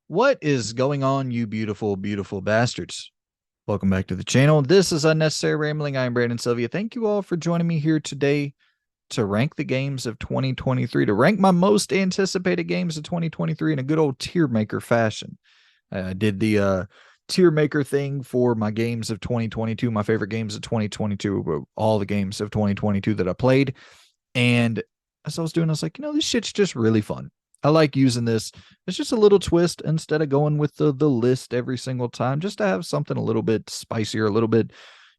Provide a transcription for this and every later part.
What is going on, you beautiful, beautiful bastards? Welcome back to the channel. This is Unnecessary Rambling. I am Brandon Sylvia. Thank you all for joining me here today to rank the games of 2023, to rank my most anticipated games of 2023 in a good old tier maker fashion. I did the tier maker thing for my games of 2022, my favorite games of 2022, all the games of 2022 that I played. And as I was doing, I was like, this shit's just really fun. I like using this. It's just a little twist instead of going with the list every single time, just to have something a little bit spicier, a little bit,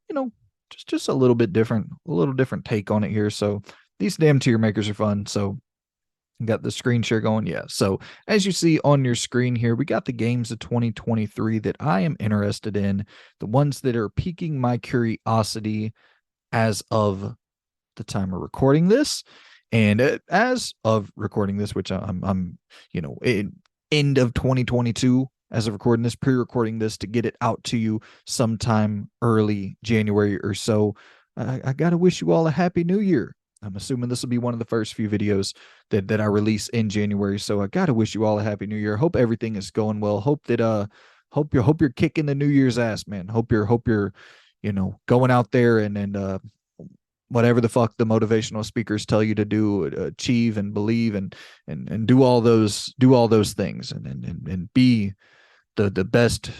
you know, just a little bit different, a little different take on it here. So these damn tier makers are fun. So got the screen share going. Yeah. So as you see on your screen here, we got the games of 2023 that I am interested in, the ones that are piquing my curiosity as of the time of recording this. And as of recording this, which I'm end of 2022 as of recording this, pre-recording this to get it out to you sometime early January or so. I gotta wish you all a happy new year. I'm assuming this will be one of the first few videos that I release in January. So I gotta wish you all a happy new year. Hope everything is going well. Hope you're kicking the New Year's ass, man. Hope you're going out there and whatever the fuck the motivational speakers tell you to do, achieve and believe and do all those things and be the best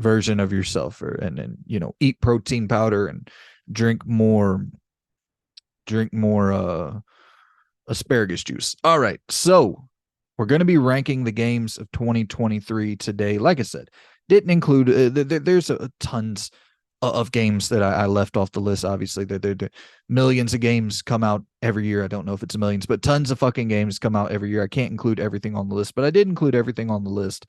version of yourself, and eat protein powder and drink more asparagus juice. All right, so we're going to be ranking the games of 2023 today. Like I said, didn't include there's tons of games that I left off the list. Obviously, there millions of games come out every year. I don't know if it's millions, but tons of fucking games come out every year. I can't include everything on the list, but I did include everything on the list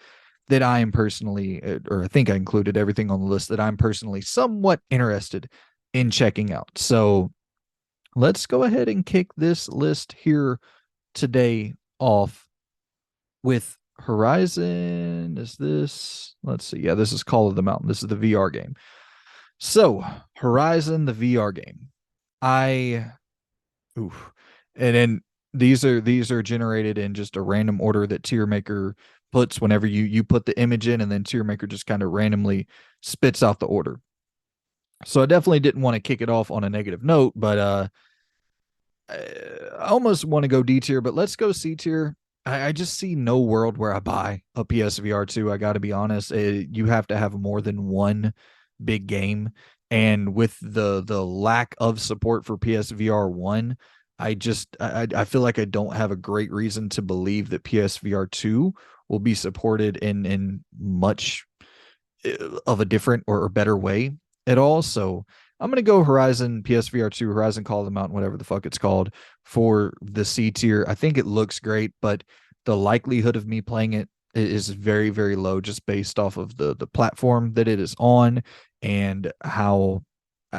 that I am personally, or I think I included everything on the list that I'm personally somewhat interested in checking out. So let's go ahead and kick this list here today off with Horizon. Let's see. Yeah, this is Call of the Mountain. This is the VR game. So, Horizon, the VR game. I, oof. And then these are generated in just a random order that TierMaker puts whenever you put the image in, and then TierMaker just kind of randomly spits out the order. So I definitely didn't want to kick it off on a negative note, but I almost want to go D tier, but let's go C tier. I just see no world where I buy a PSVR 2. I got to be honest. You have to have more than one big game. And with the lack of support for PSVR 1, I feel like I don't have a great reason to believe that PSVR 2 will be supported in much of a different or better way at all. So I'm gonna go Horizon PSVR 2, Horizon Call of the Mountain, whatever the fuck it's called, for the C tier. I think it looks great, but the likelihood of me playing it is very, very low, just based off of the platform that it is on and how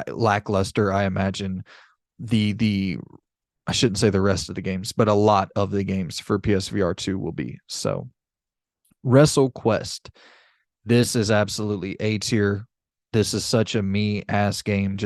lackluster I imagine the I shouldn't say the rest of the games, but a lot of the games for PSVR 2 will be. So WrestleQuest. This is absolutely A tier. This is such a me ass game.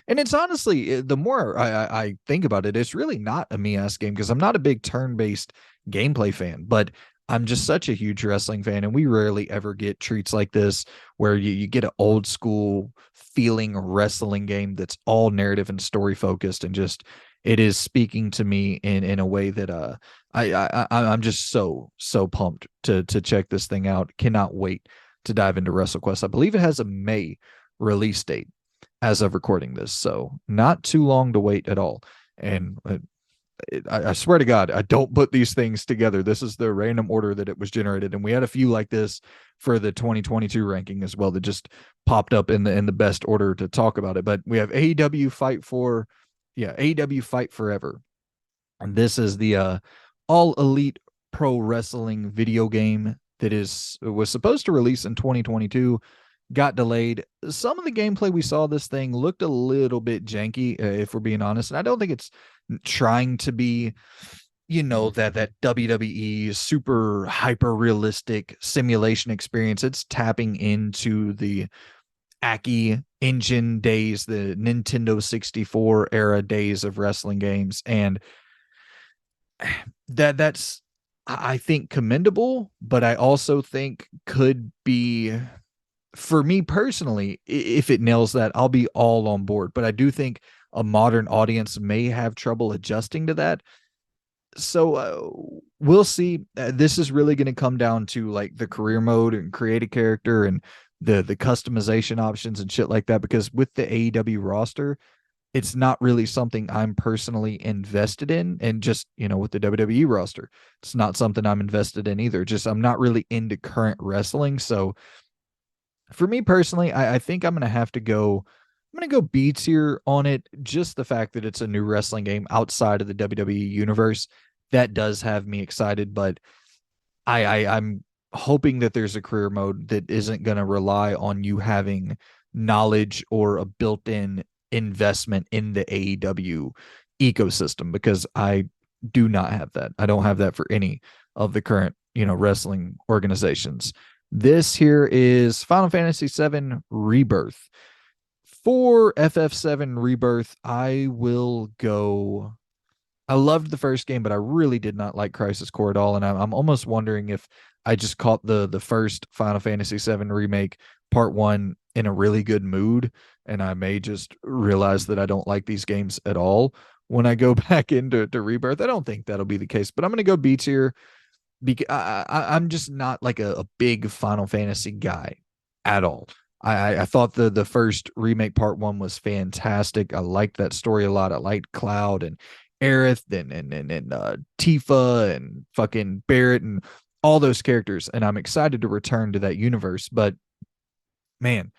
And it's honestly, the more I think about it, it's really not a me ass game because I'm not a big turn based gameplay fan, but I'm just such a huge wrestling fan. And we rarely ever get treats like this where you get an old school feeling wrestling game that's all narrative and story focused, and just it is speaking to me in a way that I'm just so pumped to check this thing out. Cannot wait to dive into WrestleQuest. I believe it has a May release date as of recording this, so not too long to wait at all. And I swear to God, I don't put these things together. This is the random order that it was generated, and we had a few like this for the 2022 ranking as well that just popped up in the best order to talk about it. But we have AEW Fight Forever, and this is the all elite pro wrestling video game that was supposed to release in 2022, got delayed. Some of the gameplay we saw this thing looked a little bit janky, if we're being honest, and I don't think it's trying to be that WWE super hyper realistic simulation experience. It's tapping into the Aki engine days, the Nintendo 64 era days of wrestling games, and that's I think commendable, but I also think could be, for me personally, if it nails that, I'll be all on board. But I do think a modern audience may have trouble adjusting to that. So we'll see. This is really going to come down to like the career mode and create a character and the customization options and shit like that. Because with the AEW roster, it's not really something I'm personally invested in. And just, with the WWE roster, it's not something I'm invested in either. Just I'm not really into current wrestling. So for me personally, I think I'm gonna have to go. I'm gonna go B tier on it. Just the fact that it's a new wrestling game outside of the WWE universe, that does have me excited. But I'm hoping that there's a career mode that isn't gonna rely on you having knowledge or a built-in investment in the AEW ecosystem, because I do not have that. I don't have that for any of the current wrestling organizations. This here is Final Fantasy VII Rebirth. For FF7 Rebirth, I will go. I loved the first game, but I really did not like Crisis Core at all, and I'm almost wondering if I just caught the first Final Fantasy VII remake part one in a really good mood, and I may just realize that I don't like these games at all when I go back into Rebirth. I don't think that'll be the case, but I'm gonna go B tier because I'm just not like a big Final Fantasy guy at all. I thought the first remake part one was fantastic. I liked that story a lot. I liked Cloud and Aerith and Tifa and fucking Barrett and all those characters, and I'm excited to return to that universe. But man,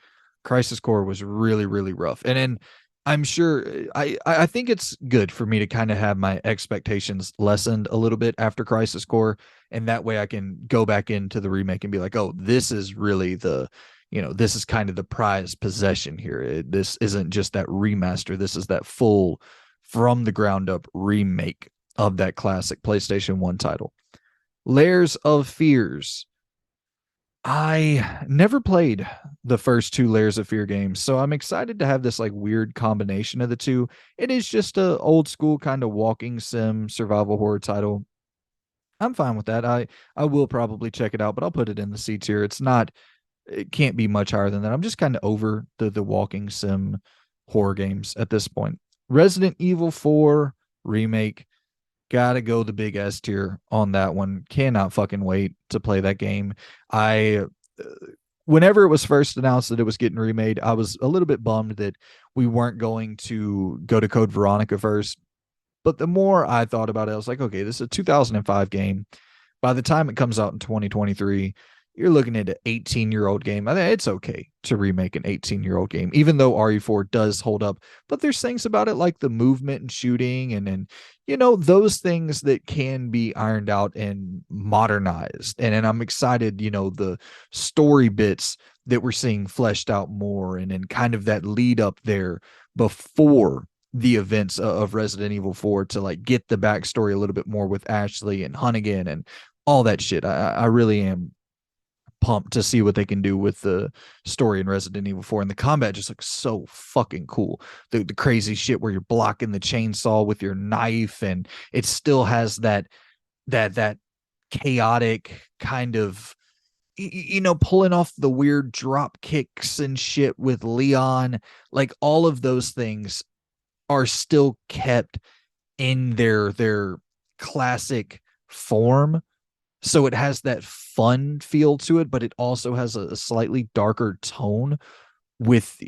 Crisis Core was really really rough, and then I'm sure I think it's good for me to kind of have my expectations lessened a little bit after Crisis Core, and that way I can go back into the remake and be like, oh, this is really this is kind of the prized possession here. This isn't just that remaster. This is that full from the ground up remake of that classic PlayStation 1 title. Layers of Fears. I never played the first two Layers of Fear games, so I'm excited to have this like weird combination of the two. It is just a old school kind of walking sim survival horror title. I'm fine with that. I will probably check it out, but I'll put it in the C tier. It can't be much higher than that. I'm just kind of over the walking sim horror games at this point. Resident Evil 4 remake. Gotta go the big S tier on that one. Cannot fucking wait to play that game. I Whenever it was first announced that it was getting remade, I was a little bit bummed that we weren't going to go to Code Veronica first. But the more I thought about it, I was like, okay, this is a 2005 game. By the time it comes out in 2023, you're looking at an 18-year-old game. I think it's okay to remake an 18-year-old game, even though RE4 does hold up. But there's things about it like the movement and shooting and those things that can be ironed out and modernized. And I'm excited, the story bits that we're seeing fleshed out more and kind of that lead up there before the events of Resident Evil 4 to like get the backstory a little bit more with Ashley and Hunnigan and all that shit. I really am pumped to see what they can do with the story in Resident Evil 4. And the combat just looks so fucking cool. The crazy shit where you're blocking the chainsaw with your knife, and it still has that chaotic kind of pulling off the weird drop kicks and shit with Leon. Like all of those things are still kept in their classic form, so it has that fun feel to it, but it also has a slightly darker tone with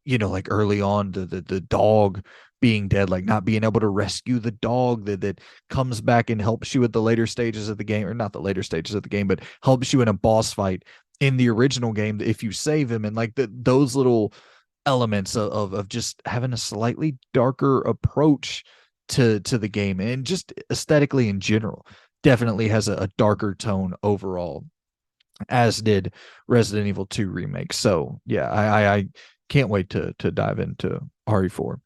like early on the dog being dead, like not being able to rescue the dog that comes back and helps you at the later stages of the game, or not the later stages of the game, but helps you in a boss fight in the original game if you save him. And like those little elements of just having a slightly darker approach to the game, and just aesthetically in general definitely has a darker tone overall, as did Resident Evil 2 remake. So yeah, I can't wait to dive into RE4.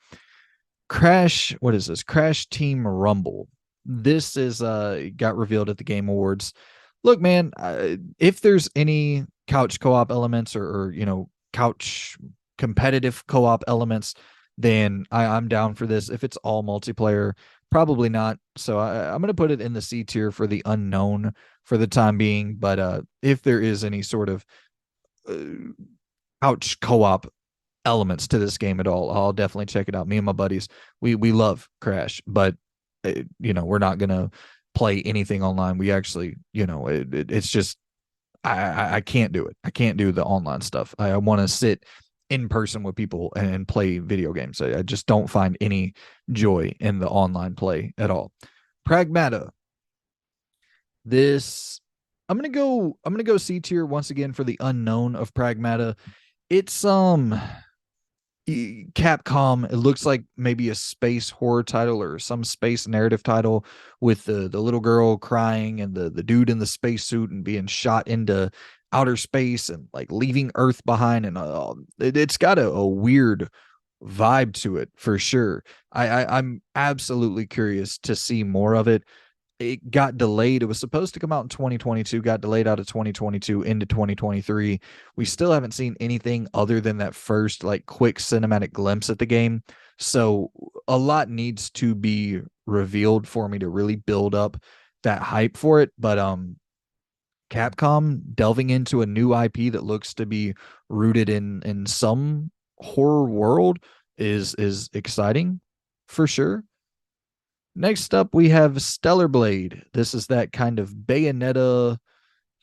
Crash, what is this? Crash Team Rumble. This is got revealed at the Game Awards. Look, man, if there's any couch co-op elements or couch competitive co-op elements, then I'm down for this. If it's all multiplayer, Probably not. So I'm going to put it in the C tier for the unknown for the time being. But if there is any sort of uh, couch co-op elements to this game at all, I'll definitely check it out. Me and my buddies, we love Crash, but we're not gonna play anything online. We actually, it's just I can't do it. I can't do the online stuff. I want to sit in person with people and play video games. I just don't find any joy in the online play at all. Pragmata. This I'm gonna go C tier once again for the unknown of Pragmata. It's Capcom. It looks like maybe a space horror title or some space narrative title with the little girl crying and the dude in the spacesuit and being shot into outer space and like leaving Earth behind. And it's got a weird vibe to it for sure. I'm absolutely curious to see more of it. It got delayed. It was supposed to come out in 2022, got delayed out of 2022 into 2023. We still haven't seen anything other than that first like quick cinematic glimpse at the game. So a lot needs to be revealed for me to really build up that hype for it. But Capcom delving into a new IP that looks to be rooted in some horror world is exciting for sure. Next up, we have Stellar Blade. This is that kind of Bayonetta,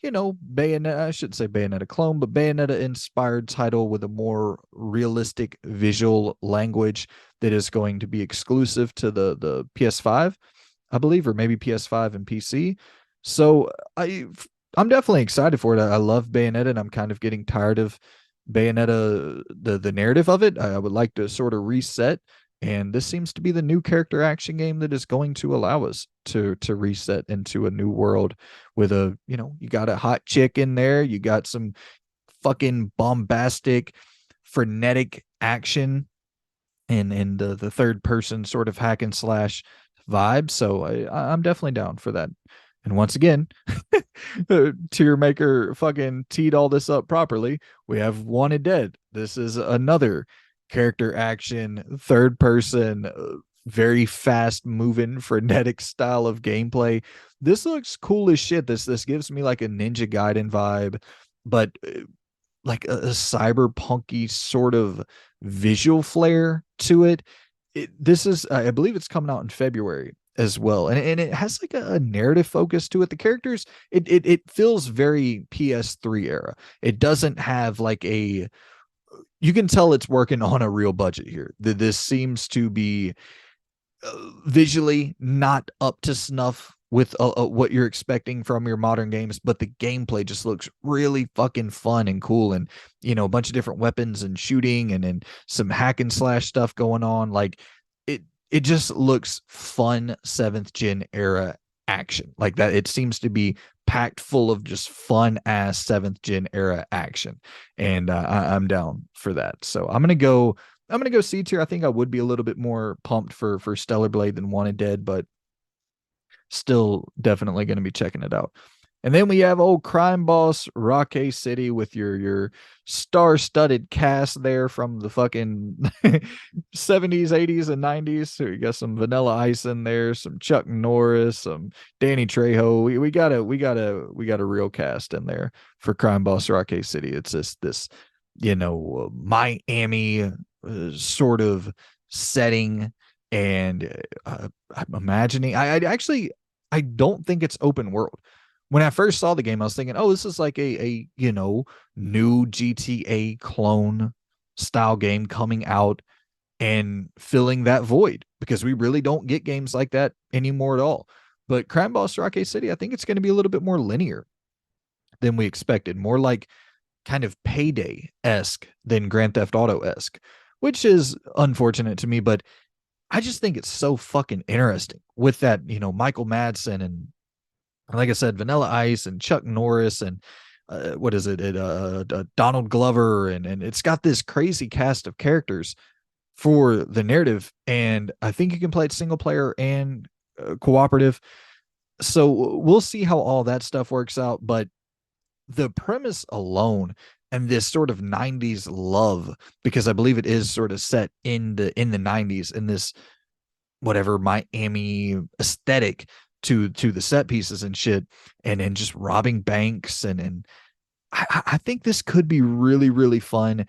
Bayonetta, I shouldn't say Bayonetta clone, but Bayonetta inspired title with a more realistic visual language that is going to be exclusive to the PS5, I believe, or maybe PS5 and PC. So I'm definitely excited for it. I love Bayonetta, and I'm kind of getting tired of Bayonetta, the narrative of it. I would like to sort of reset, and this seems to be the new character action game that is going to allow us to reset into a new world with you got a hot chick in there, you got some fucking bombastic, frenetic action, and the third person sort of hack and slash vibe. So I'm definitely down for that. And once again, tier maker fucking teed all this up properly. We have Wanted Dead. This is another character action, third person, very fast moving, frenetic style of gameplay. This looks cool as shit. This gives me like a Ninja Gaiden vibe, but like a cyberpunky sort of visual flair to it. This is, I believe it's coming out in February as well, and it has like a narrative focus to it. The characters, it feels very PS3 era. It doesn't have like a, you can tell it's working on a real budget here. This seems to be visually not up to snuff with what you're expecting from your modern games, but the gameplay just looks really fucking fun and cool, and a bunch of different weapons and shooting and some hack and slash stuff going on. Like it just looks fun, 7th gen era action like that. It seems to be packed full of just fun ass 7th gen era action, and I'm down for that. So I'm gonna go C tier. I think I would be a little bit more pumped for Stellar Blade than Wanted Dead, but still definitely gonna be checking it out. And then we have old crime boss Rockay City with your star-studded cast there from the fucking 70s, 80s, and 90s. So you got some Vanilla Ice in there, some Chuck Norris, some Danny Trejo. We got a real cast in there for crime boss Rockay City. It's just this, Miami sort of setting, and I'm imagining. I actually I don't think it's open world. When I first saw the game, I was thinking, oh, this is like a new GTA clone style game coming out and filling that void, because we really don't get games like that anymore at all. But Crime Boss Rockay City, I think it's going to be a little bit more linear than we expected, more like kind of Payday esque than Grand Theft Auto esque, which is unfortunate to me. But I just think it's so fucking interesting with that, Michael Madsen and like I said, Vanilla Ice and Chuck Norris and what is it? Donald Glover, and it's got this crazy cast of characters for the narrative, and I think you can play it single player and cooperative. So we'll see how all that stuff works out. But the premise alone and this sort of 90s love, because I believe it is sort of set in the 90s, in this whatever Miami aesthetic to the set pieces and shit, and just robbing banks, and I think this could be really really fun,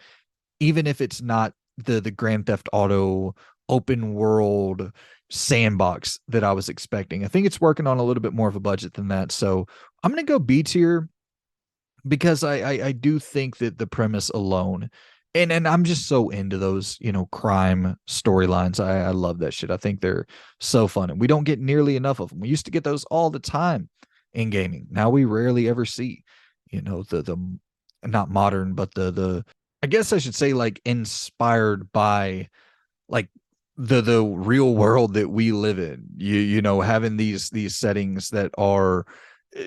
even if it's not the Grand Theft Auto open world sandbox that I was expecting. I think it's working on a little bit more of a budget than that. So I'm gonna go B tier because I do think that the premise alone, and I'm just so into those, crime storylines. I love that shit. I think they're so fun, and we don't get nearly enough of them. We used to get those all the time in gaming. Now we rarely ever see, the not modern, but the I guess I should say like inspired by like the real world that we live in. Having these settings that are uh,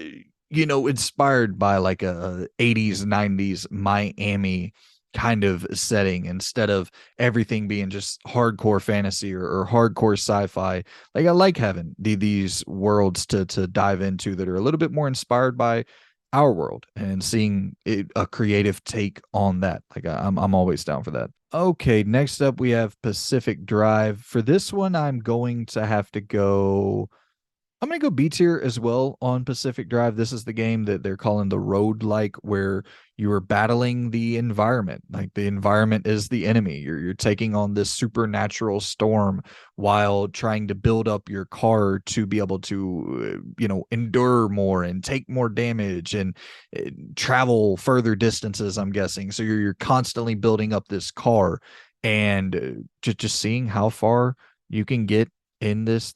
inspired by like a 80s 90s Miami kind of setting, instead of everything being just hardcore fantasy or hardcore sci-fi. Like I like having these worlds to dive into that are a little bit more inspired by our world, and seeing a creative take on that. Like I'm always down for that. Okay, next up we have Pacific Drive. For this one, I'm gonna go B tier as well on Pacific Drive. This is the game that they're calling the road like, where you are battling the environment. Like the environment is the enemy. You're taking on this supernatural storm while trying to build up your car to be able to, endure more and take more damage, and travel further distances, I'm guessing. So you're constantly building up this car, and just seeing how far you can get in this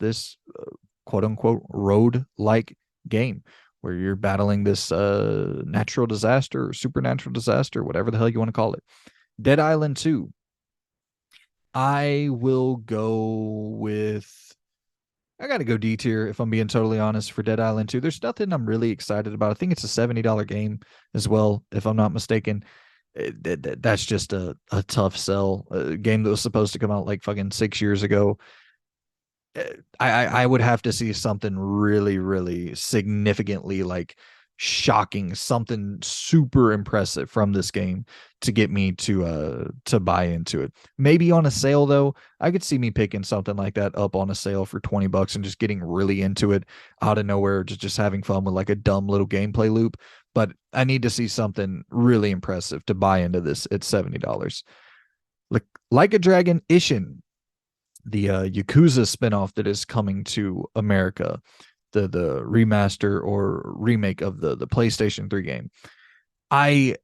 quote unquote road like game, where you're battling this natural disaster or supernatural disaster, whatever the hell you want to call it. Dead Island 2. I will go with I gotta go D tier if I'm being totally honest for Dead Island 2. There's nothing I'm really excited about. I think it's a $70 game as well, if I'm not mistaken. That's just a tough sell. A game that was supposed to come out like fucking 6 years ago. I would have to see something really really significantly like shocking, something super impressive from this game to get me to buy into it. Maybe on a sale though, I could see me picking something like that up on a sale for $20 and just getting really into it out of nowhere, just having fun with like a dumb little gameplay loop. But I need to see something really impressive to buy into this at $70. Like a Dragon Ishin, the Yakuza spinoff that is coming to America, the remaster or remake of the PlayStation 3 game. I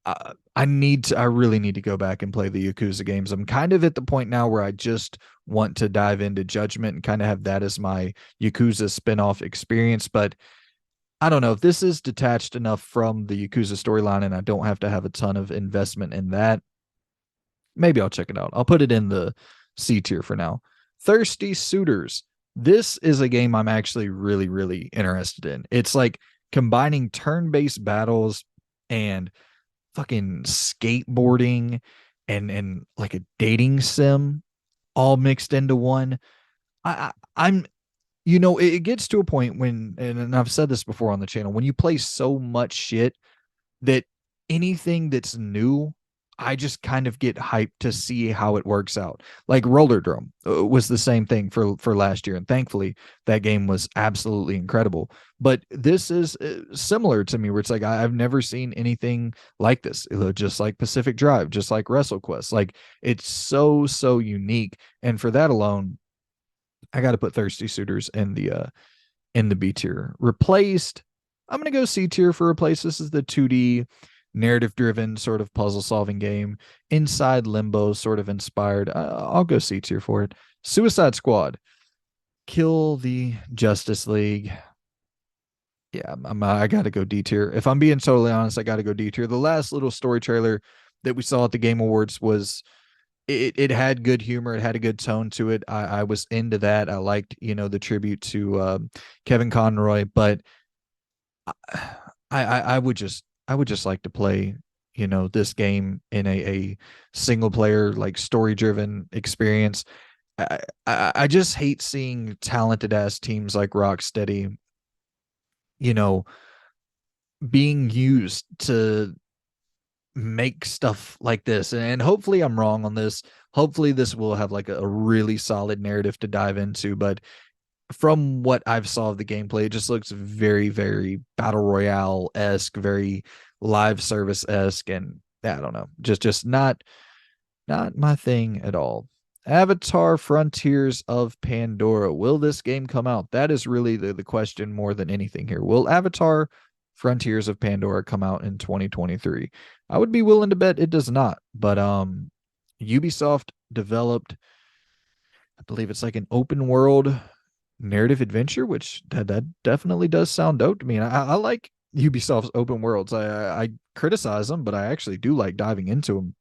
I really need to go back and play the Yakuza games. I'm kind of at the point now where I just want to dive into Judgment and kind of have that as my Yakuza spinoff experience, but I don't know if this is detached enough from the Yakuza storyline and I don't have to have a ton of investment in that. Maybe I'll check it out. I'll put it in the C tier for now. Thirsty Suitors. This is a game I'm actually really, really interested in. It's like combining turn based battles and fucking skateboarding and like a dating sim all mixed into one. I'm it gets to a point when, and I've said this before on the channel, when you play so much shit that anything that's new, I just kind of get hyped to see how it works out. Like Rollerdrome was the same thing for last year, and thankfully that game was absolutely incredible. But this is similar to me, where it's like I've never seen anything like this. Just like Pacific Drive, just like WrestleQuest, like it's so unique, and for that alone, I got to put Thirsty Suitors in the B tier. Replaced, I'm gonna go C tier for Replaced. This is the 2D narrative driven sort of puzzle solving game. Inside Limbo sort of inspired. I'll go C tier for it. Suicide Squad. Kill the Justice League. Yeah, I got to go D tier. If I'm being totally honest, I got to go D tier. The last little story trailer that we saw at the Game Awards was it had good humor. It had a good tone to it. I was into that. I liked, the tribute to Kevin Conroy, but I would just like to play, this game in a single player, like story driven experience. I just hate seeing talented ass teams like Rocksteady, you know, being used to make stuff like this. And hopefully I'm wrong on this. Hopefully this will have like a really solid narrative to dive into. But from what I've saw of the gameplay, it just looks very, very battle royale esque, very live service esque, and I don't know, just not my thing at all. Avatar Frontiers of Pandora. Will this game come out? That is really the question more than anything here. Will Avatar Frontiers of Pandora come out in 2023? I would be willing to bet it does not. But Ubisoft developed, I believe it's like an open world narrative adventure, which that definitely does sound dope to me. And I like Ubisoft's open worlds. I criticize them, but I actually do like diving into them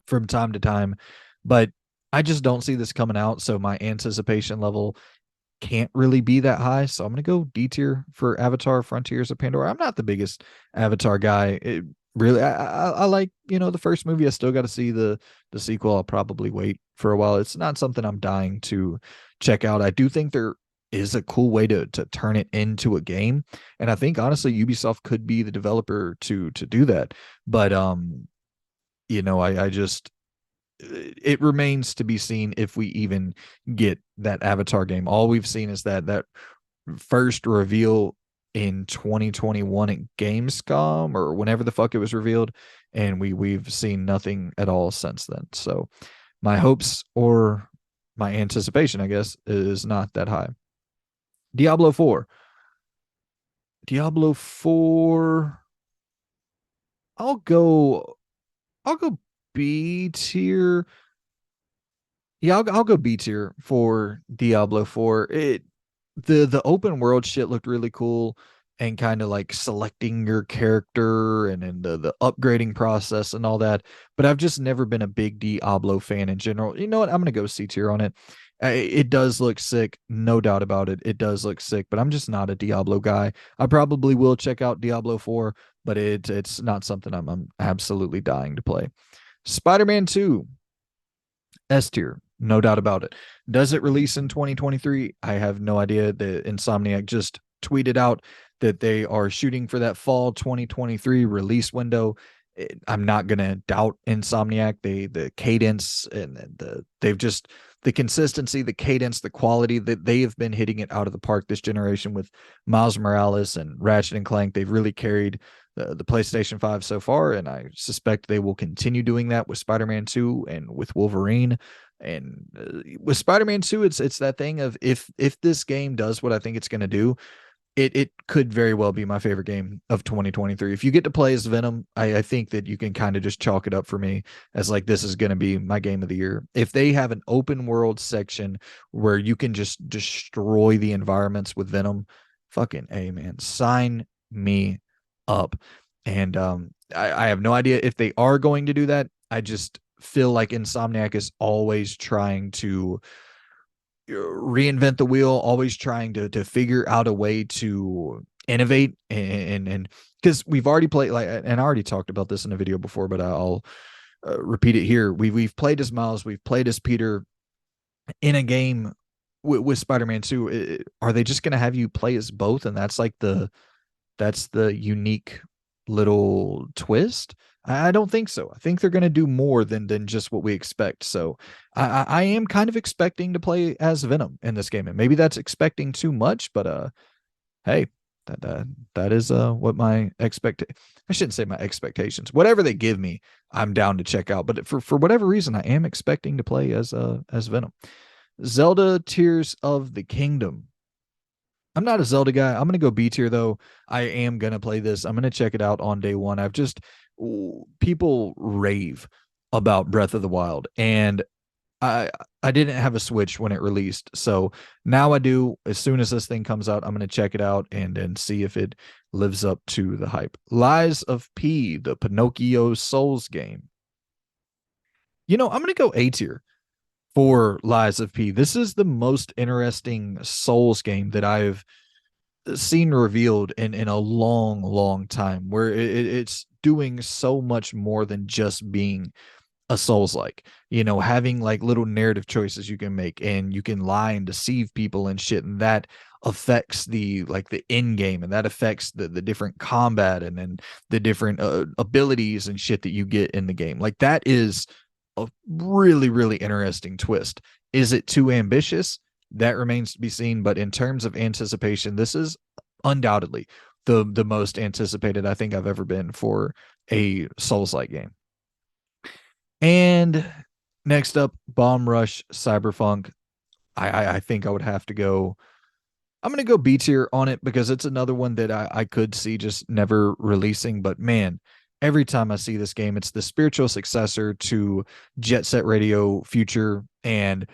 from time to time. But I just don't see this coming out, so my anticipation level can't really be that high. So I'm gonna go D tier for Avatar: Frontiers of Pandora. I'm not the biggest Avatar guy. It really, I like the first movie. I still got to see the sequel. I'll probably wait for a while. It's not something I'm dying to check out. I do think there is a cool way to turn it into a game, and I think honestly Ubisoft could be the developer to do that. But I just it remains to be seen if we even get that Avatar game. All we've seen is that first reveal in 2021 at Gamescom or whenever the fuck it was revealed, and we've seen nothing at all since then. So my hopes or my anticipation, I guess, is not that high. Diablo 4. Diablo 4. I'll go I'll go B tier. Yeah, I'll go B tier for Diablo 4. The open world shit looked really cool, and kind of like selecting your character and the upgrading process and all that. But I've just never been a big Diablo fan in general. You know what? I'm gonna go C tier on it. It does look sick, no doubt about it. It does look sick, but I'm just not a Diablo guy. I probably will check out Diablo 4, but it's not something I'm absolutely dying to play. Spider-Man 2, S tier, no doubt about it. Does it release in 2023? I have no idea. The Insomniac just tweeted out that they are shooting for that fall 2023 release window. I'm not gonna doubt Insomniac. The cadence and they've just the consistency, the cadence, the quality that they have been hitting it out of the park this generation with Miles Morales and Ratchet and Clank. They've really carried the PlayStation 5 so far, and I suspect they will continue doing that with Spider-Man 2 and with Wolverine. And with Spider-Man 2, it's that thing of if this game does what I think it's going to do, it could very well be my favorite game of 2023. If you get to play as Venom, I think that you can kind of just chalk it up for me as like this is going to be my game of the year. If they have an open world section where you can just destroy the environments with Venom, fucking A, man, sign me up. And I have no idea if they are going to do that. I just feel like Insomniac is always trying to reinvent the wheel, always trying to figure out a way to innovate and because we've already played like, and I already talked about this in a video before, but I'll repeat it here. We've played as Miles, we've played as Peter in a game with Spider-Man 2. Are they just going to have you play as both, and that's the unique little twist? I don't think so. I think they're going to do more than just what we expect. So I am kind of expecting to play as Venom in this game, and maybe that's expecting too much. But hey, that is what my I shouldn't say my expectations. Whatever they give me, I'm down to check out. But for whatever reason, I am expecting to play as Venom. Zelda Tears of the Kingdom. I'm not a Zelda guy. I'm gonna go B tier though. I am gonna play this. I'm gonna check it out on day one. I've just people rave about Breath of the Wild, and I didn't have a Switch when it released, so now I do. As soon as this thing comes out, I'm gonna check it out and see if it lives up to the hype. Lies of P, the Pinocchio Souls game. I'm gonna go A tier for Lies of P. This is the most interesting Souls game that I've seen revealed in a long, long time, where it's doing so much more than just being a Souls like, having like little narrative choices you can make, and you can lie and deceive people and shit, and that affects the end game, and that affects the different combat, and then the different abilities and shit that you get in the game. Like that is a really, really interesting twist. Is it too ambitious? That remains to be seen. But in terms of anticipation, this is undoubtedly the most anticipated I think I've ever been for a Souls-like game. And next up, Bomb Rush Cyberpunk. I think I would have to go. I'm gonna go B tier on it because it's another one that I could see just never releasing. But man, every time I see this game, it's the spiritual successor to Jet Set Radio Future, and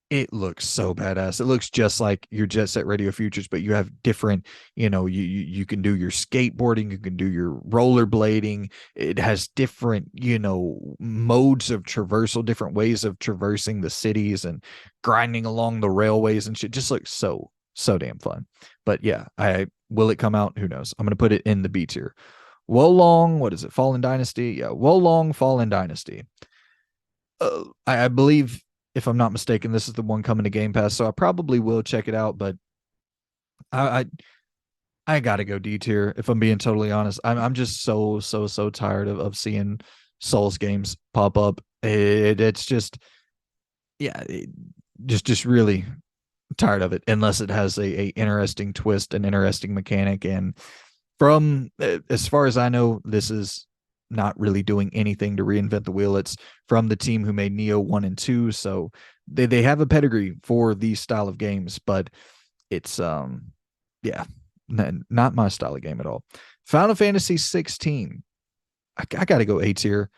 it looks so badass. It looks just like your Jet Set Radio Futures, but you have different, you can do your skateboarding, you can do your rollerblading. It has different, modes of traversal, different ways of traversing the cities and grinding along the railways and shit. Just looks so damn fun. But yeah, I will it come out? Who knows? I'm gonna put it in the B tier. Wolong, what is it? Fallen Dynasty? Yeah, Wolong Fallen Dynasty. I believe, if I'm not mistaken, this is the one coming to Game Pass, so I probably will check it out. But I I gotta go D tier if I'm being totally honest. I'm just so tired of seeing Souls games pop up. It's just yeah, just really tired of it unless it has a interesting twist, an interesting mechanic. And from as far as I know, this is not really doing anything to reinvent the wheel. It's from the team who made Neo 1 and 2, so they have a pedigree for these style of games, but it's yeah, not my style of game at all. Final Fantasy 16. I got to go A tier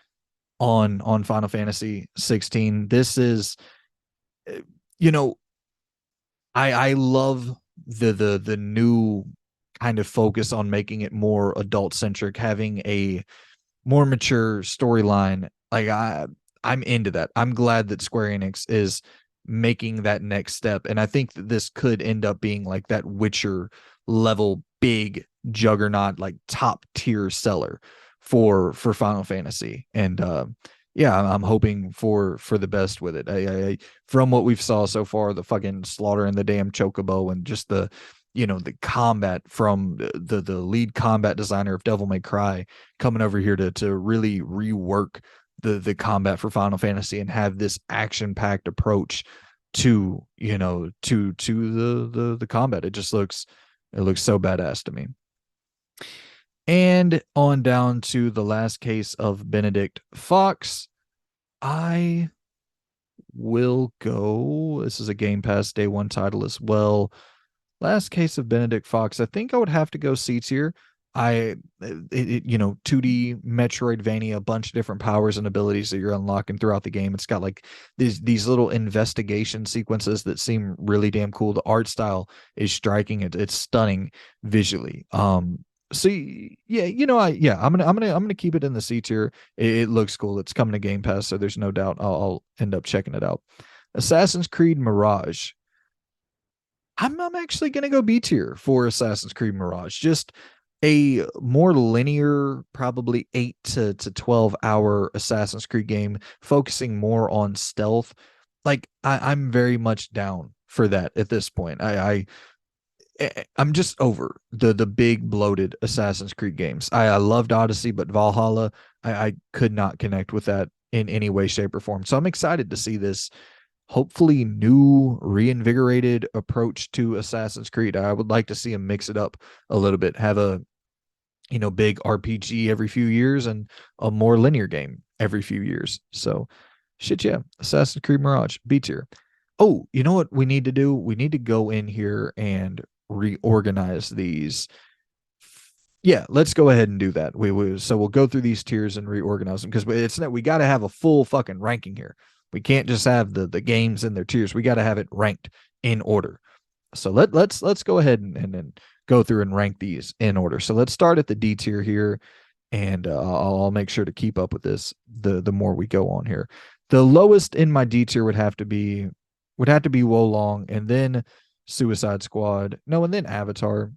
on Final Fantasy 16. This is you know, I love the new kind of focus on making it more adult centric, having a more mature storyline. Like I'm into that. I'm glad that Square Enix is making that next step, and I think that this could end up being like that Witcher level big juggernaut, like top tier seller for Final Fantasy. And yeah, I'm hoping for the best with it. I from what we've saw so far, the fucking slaughter and the damn chocobo, and just the combat from the lead combat designer of Devil May Cry coming over here to really rework the combat for Final Fantasy and have this action packed approach to the combat. It looks so badass to me. And on down to the last case of Benedict Fox. I will go. This is a Game Pass day one title as well. Last case of Benedict Fox. I think I would have to go C tier. 2D Metroidvania, a bunch of different powers and abilities that you're unlocking throughout the game. It's got like these little investigation sequences that seem really damn cool. The art style is striking. It's stunning visually. So yeah, I'm gonna keep it in the C tier. It looks cool. It's coming to Game Pass, so there's no doubt I'll end up checking it out. Assassin's Creed Mirage. I'm actually gonna go B tier for Assassin's Creed Mirage. Just a more linear, probably 8 to 12 hour Assassin's Creed game, focusing more on stealth. Like I'm very much down for that at this point. I'm just over the big bloated Assassin's Creed games. I loved Odyssey, but Valhalla, I could not connect with that in any way, shape, or form. So I'm excited to see this hopefully new reinvigorated approach to Assassin's Creed. I would like to see him mix it up a little bit, have a big RPG every few years and a more linear game every few years. So shit, yeah, Assassin's Creed Mirage, B tier. Oh, you know what we need to do? We need to go in here and reorganize these. Yeah, let's go ahead and do that. So we'll go through these tiers and reorganize them, because it's that we got to have a full fucking ranking here. We can't just have the games in their tiers. We got to have it ranked in order. So let's go ahead and go through and rank these in order. So let's start at the D tier here, and I'll make sure to keep up with this the more we go on here. The lowest in my D tier would have to be Wolong, and then Suicide Squad. No, and then Avatar.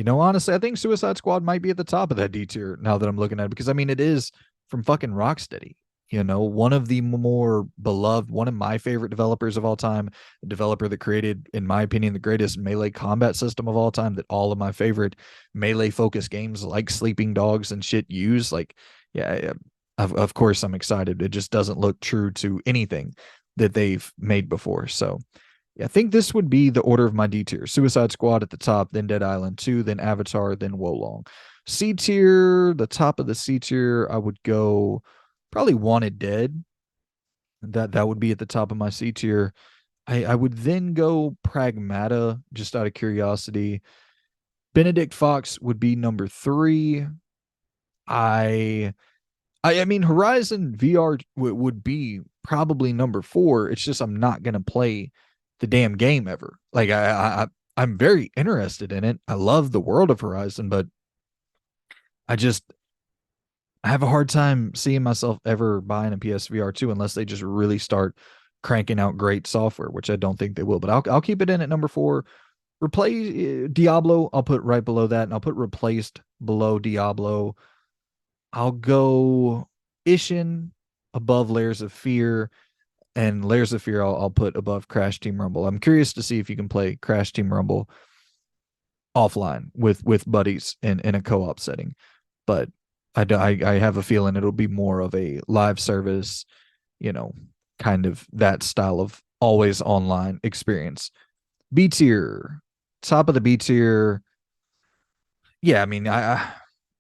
Honestly, I think Suicide Squad might be at the top of that D tier now that I'm looking at it, because I mean it is from fucking Rocksteady. One of the more beloved, one of my favorite developers of all time, a developer that created, in my opinion, the greatest melee combat system of all time that all of my favorite melee focused games like Sleeping Dogs and shit use. Like, yeah, of course I'm excited. It just doesn't look true to anything that they've made before. So yeah, I think this would be the order of my D tier. Suicide Squad at the top, then Dead Island 2, then Avatar, then Wolong. C tier, the top of the C tier, I would go probably Wanted Dead. That would be at the top of my C tier. I would then go Pragmata, just out of curiosity. Benedict Fox would be number three. I I mean Horizon VR would be probably number four. It's just I'm not gonna play the damn game ever. Like I'm very interested in it. I love the world of Horizon, but I just I have a hard time seeing myself ever buying a PSVR 2 unless they just really start cranking out great software, which I don't think they will. But I'll keep it in at number four. Replace Diablo, I'll put right below that, and I'll put replaced below Diablo. I'll go Ishin above Layers of Fear, and Layers of Fear I'll put above Crash Team Rumble. I'm curious to see if you can play Crash Team Rumble offline with buddies in a co-op setting, but I have a feeling it'll be more of a live service, you know, kind of that style of always online experience. B tier, top of the B tier. Yeah, I mean, I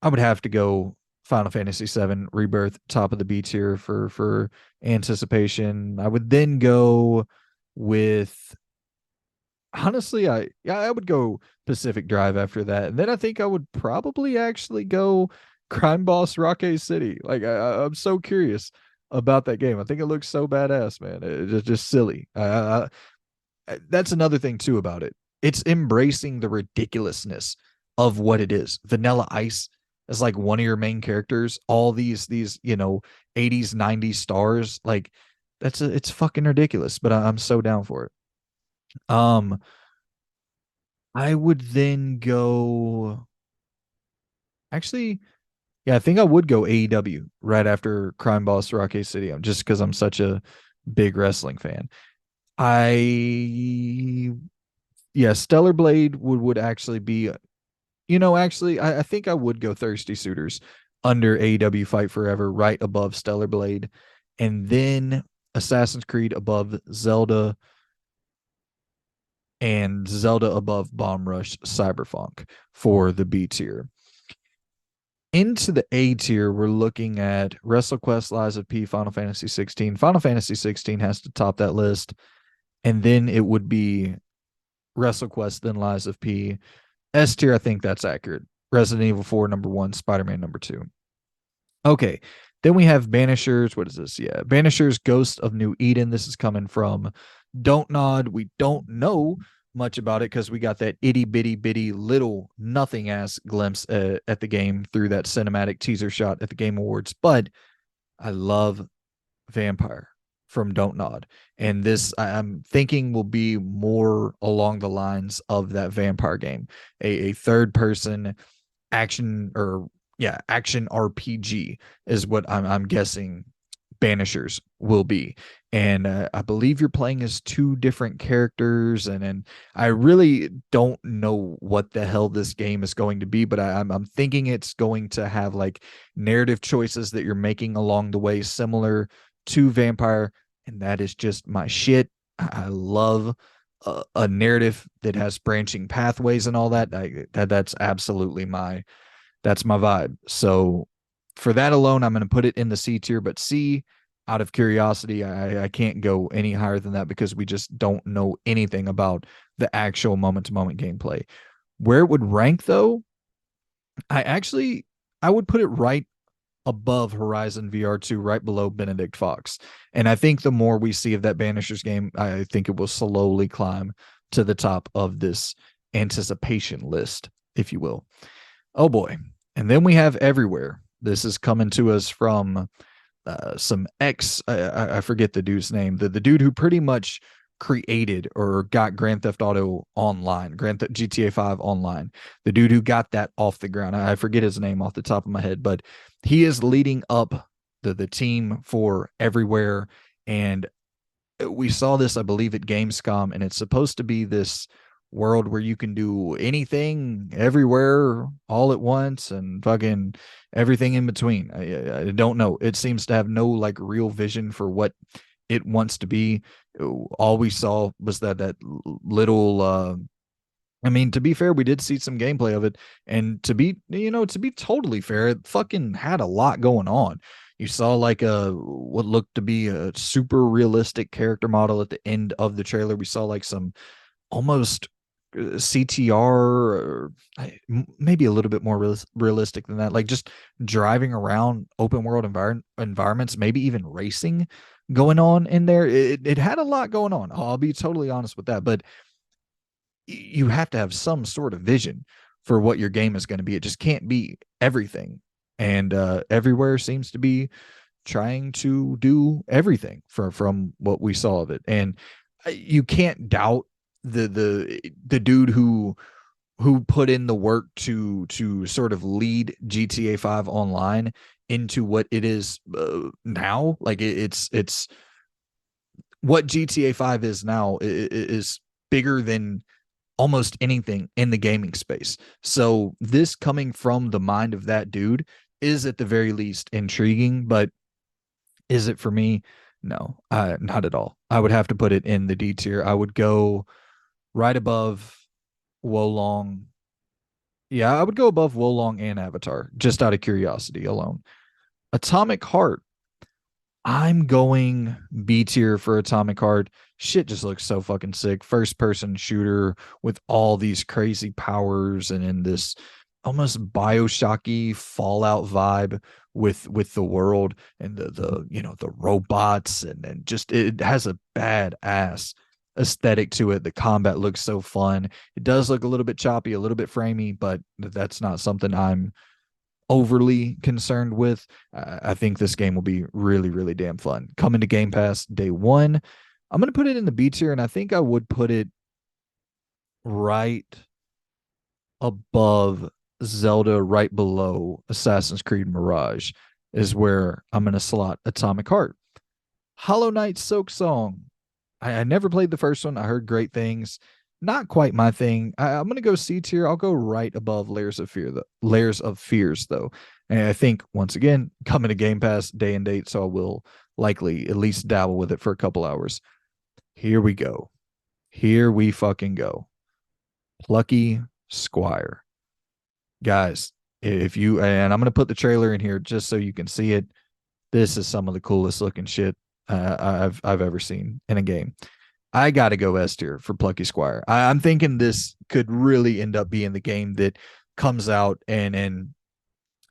would have to go Final Fantasy VII Rebirth, top of the B tier for anticipation. I would then go with honestly, I would go Pacific Drive after that, and then I think I would probably actually go Crime Boss Rocket City. Like I'm so curious about that game. I think it looks so badass, man. It's just silly. That's another thing too about it. It's embracing the ridiculousness of what it is. Vanilla Ice is like one of your main characters. All these 80s 90s stars. Like it's fucking ridiculous. But I'm so down for it. Um, I would then go. Actually, yeah, I think I would go AEW right after Crime Boss Rocket City, just because I'm such a big wrestling fan. I yeah, Stellar Blade would actually be. Actually, I think I would go Thirsty Suitors under AEW Fight Forever, right above Stellar Blade, and then Assassin's Creed above Zelda, and Zelda above Bomb Rush Cyberpunk for the B tier. Into the A tier, we're looking at WrestleQuest, Lies of P, Final Fantasy 16. Final Fantasy 16 has to top that list, and then it would be WrestleQuest, then Lies of P. S tier, I think that's accurate. Resident Evil 4, number one, Spider-Man, number two. Okay. Then we have Banishers. What is this? Yeah. Banishers, Ghost of New Eden. This is coming from Don't Nod. We don't know much about it because we got that itty bitty bitty little nothing ass glimpse at the game through that cinematic teaser shot at the Game Awards. But I love Vampire from Don't Nod. And this, I'm thinking, will be more along the lines of that Vampire game, a third person action or yeah, action RPG is what I'm guessing Banishers will be. And I believe you're playing as two different characters, and I really don't know what the hell this game is going to be, but I'm thinking it's going to have like narrative choices that you're making along the way, similar to Vampire, and that is just my shit. I love a narrative that has branching pathways and all that. That's absolutely that's my vibe. So for that alone, I'm going to put it in the C tier, but C, out of curiosity, I can't go any higher than that because we just don't know anything about the actual moment to moment gameplay. Where it would rank though, I would put it right above Horizon VR2, right below Benedict Fox. And I think the more we see of that Banishers game, I think it will slowly climb to the top of this anticipation list, if you will. Oh boy. And then we have Everywhere. This is coming to us from some I forget the dude's name, the dude who pretty much created or got Grand Theft Auto Online, GTA 5 Online, the dude who got that off the ground. I forget his name off the top of my head, but he is leading up the team for everywhere. And we saw this, I believe, at Gamescom, and it's supposed to be this world where you can do anything everywhere all at once and fucking everything in between. I don't know. It seems to have no like real vision for what it wants to be. All we saw was that little I mean, to be fair, we did see some gameplay of it, and to be totally fair, it fucking had a lot going on. You saw like a what looked to be a super realistic character model at the end of the trailer. We saw like some almost CTR, or maybe a little bit more realistic than that, like just driving around open world environments, maybe even racing going on in there. It had a lot going on. I'll be totally honest with that, but you have to have some sort of vision for what your game is going to be. It just can't be everything. And everywhere seems to be trying to do everything from what we saw of it. And you can't doubt the dude who put in the work to sort of lead GTA 5 online into what it is now. Like it's what GTA 5 is now is bigger than almost anything in the gaming space. So this coming from the mind of that dude is at the very least intriguing, but is it for me? No, not at all. I would have to put it in the D tier. I would go right above Wolong. Yeah, I would go above Wolong and Avatar, just out of curiosity alone. Atomic Heart. I'm going B tier for Atomic Heart. Shit just looks so fucking sick. First person shooter with all these crazy powers and in this almost Bioshocky Fallout vibe with the world and the robots, and just it has a badass aesthetic to it. The combat looks so fun. It does look a little bit choppy, a little bit framey, but that's not something I'm overly concerned with. I think this game will be really, really damn fun. Coming to Game Pass day one. I'm going to put it in the B tier, and I think I would put it right above Zelda, right below Assassin's Creed Mirage, is where I'm going to slot Atomic Heart. Hollow Knight Silk Song. I never played the first one. I heard great things. Not quite my thing. I'm gonna go C tier. I'll go right above Layers of Fear. The Layers of Fears, though, and I think once again coming to Game Pass day and date, so I will likely at least dabble with it for a couple hours. Here we go. Here we fucking go. Plucky Squire, guys. If you and I'm gonna put the trailer in here just so you can see it. This is some of the coolest looking shit I've ever seen in a game. I got to go S tier for Plucky Squire. I'm thinking this could really end up being the game that comes out and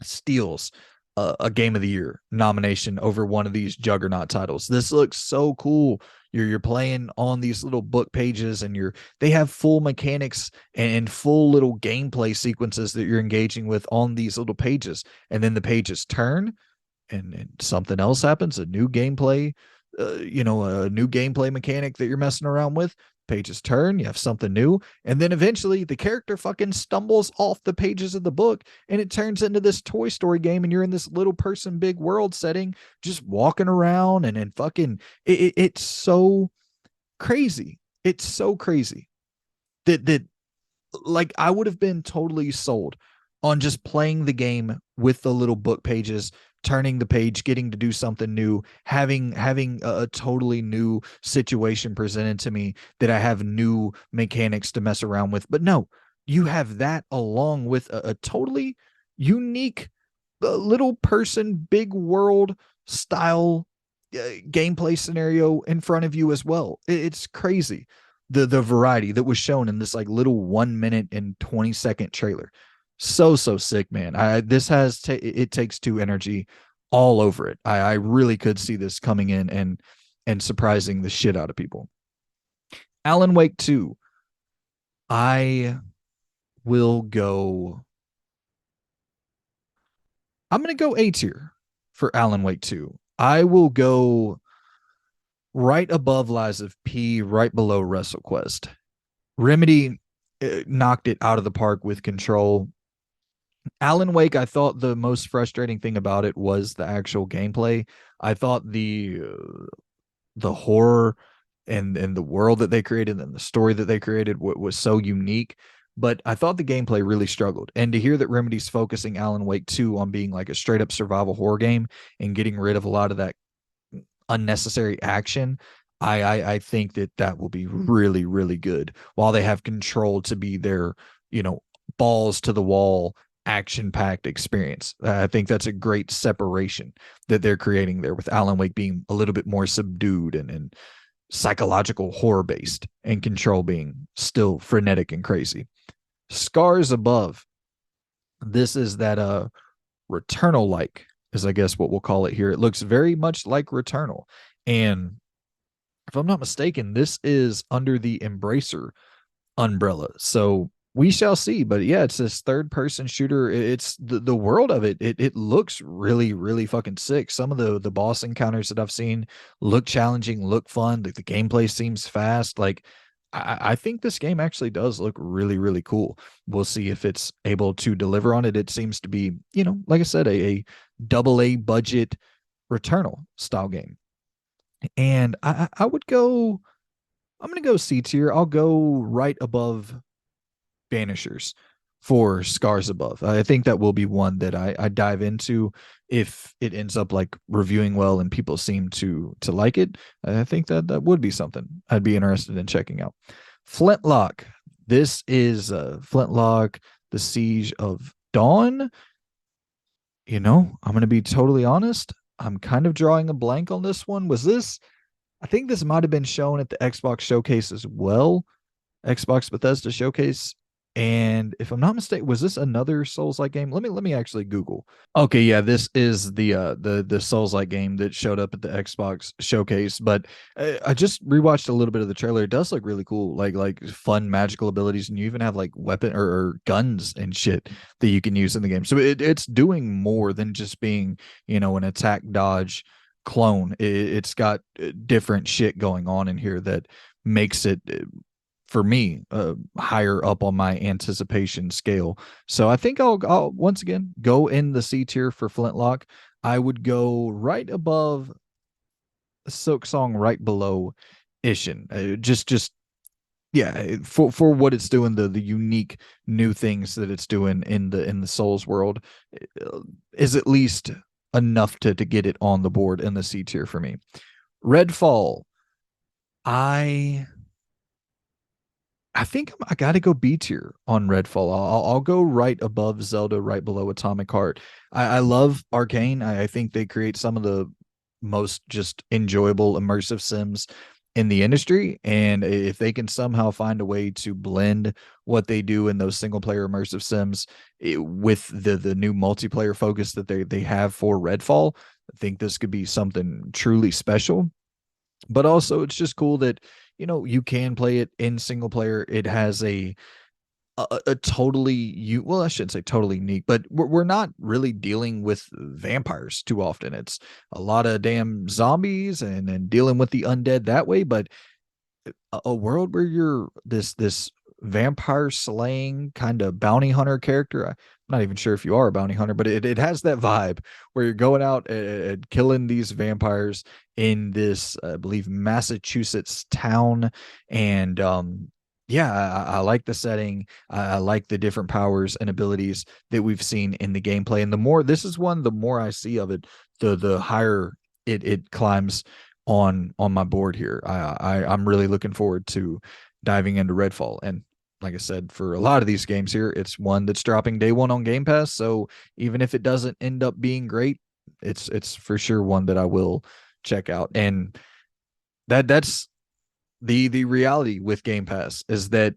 steals a Game of the Year nomination over one of these juggernaut titles. This looks so cool. You're playing on these little book pages, and they have full mechanics and full little gameplay sequences that you're engaging with on these little pages, and then the pages turn and something else happens, a new gameplay, a new gameplay mechanic that you're messing around with. Pages turn, you have something new, and then eventually the character fucking stumbles off the pages of the book, and it turns into this Toy Story game, and you're in this little person, big world setting, just walking around, and fucking, it's so crazy. It's so crazy that like I would have been totally sold on just playing the game with the little book pages, turning the page, getting to do something new, having a totally new situation presented to me that I have new mechanics to mess around with. But no, you have that along with a totally unique little person, big world style gameplay scenario in front of you as well. It's crazy. The variety that was shown in this like little 1 minute and 20-second trailer. So sick, man. This has it takes two energy all over it. I really could see this coming in and surprising the shit out of people. Alan Wake 2. I will go. I'm gonna go A tier for Alan Wake 2. I will go right above Lies of P, right below WrestleQuest. Remedy knocked it out of the park with Control. Alan Wake, I thought the most frustrating thing about it was the actual gameplay. I thought the horror and the world that they created and the story that they created was so unique. But I thought the gameplay really struggled. And to hear that Remedy's focusing Alan Wake 2 on being like a straight up survival horror game and getting rid of a lot of that unnecessary action, I think that that will be really really good. While they have control to be their you know balls to the wall action packed experience, I think that's a great separation that they're creating there with Alan Wake being a little bit more subdued and psychological horror based, and Control being still frenetic and crazy. Scars Above. This is that Returnal like is I guess what we'll call it here. It looks very much like Returnal, and if I'm not mistaken, this is under the Embracer umbrella. So we shall see. But yeah, it's this third person shooter. It's the world of it. It looks really, really fucking sick. Some of the boss encounters that I've seen look challenging, look fun. Like the gameplay seems fast. Like I think this game actually does look really, really cool. We'll see if it's able to deliver on it. It seems to be, like I said, a double A budget Returnal style game. And I would go, I'm gonna go C tier. I'll go right above Banishers for Scars Above. I think that will be one that I dive into if it ends up like reviewing well and people seem to like it. I think that that would be something I'd be interested in checking out. Flintlock. This is Flintlock, The Siege of Dawn. I'm going to be totally honest. I'm kind of drawing a blank on this one. I think this might have been shown at the Xbox showcase as well. Xbox Bethesda showcase. And if I'm not mistaken, was this another Souls-like game? Let me actually Google. Okay, yeah, this is the Souls-like game that showed up at the Xbox showcase. But I just rewatched a little bit of the trailer. It does look really cool, like fun magical abilities, and you even have like weapon or guns and shit that you can use in the game. So it's doing more than just being an attack dodge clone. It's got different shit going on in here that makes it for me higher up on my anticipation scale. So I think I'll once again go in the C tier for Flintlock. I would go right above Silk Song, right below Ishin. Just yeah, for what it's doing, the unique new things that it's doing in the Souls world is at least enough to get it on the board in the C tier for me. Redfall. I I think I got to go B tier on Redfall. I'll go right above Zelda, right below Atomic Heart. I love Arcane. I think they create some of the most just enjoyable immersive sims in the industry. And if they can somehow find a way to blend what they do in those single player immersive sims with the new multiplayer focus that they have for Redfall, I think this could be something truly special. But also it's just cool that you can play it in single player. It has a totally you well, I shouldn't say totally unique, but we're not really dealing with vampires too often. It's a lot of damn zombies and dealing with the undead that way. But a world where you're this vampire slaying kind of bounty hunter character. I'm not even sure if you are a bounty hunter, but it has that vibe where you're going out and killing these vampires in this, I believe, Massachusetts town. And yeah, I like the setting. I like the different powers and abilities that we've seen in the gameplay. And the more this is one, the more I see of it, the higher it climbs on my board here. I'm really looking forward to diving into Redfall. And like I said, for a lot of these games here, it's one that's dropping day one on Game Pass. So even if it doesn't end up being great, it's for sure one that I will check out. And that's the reality with Game Pass is that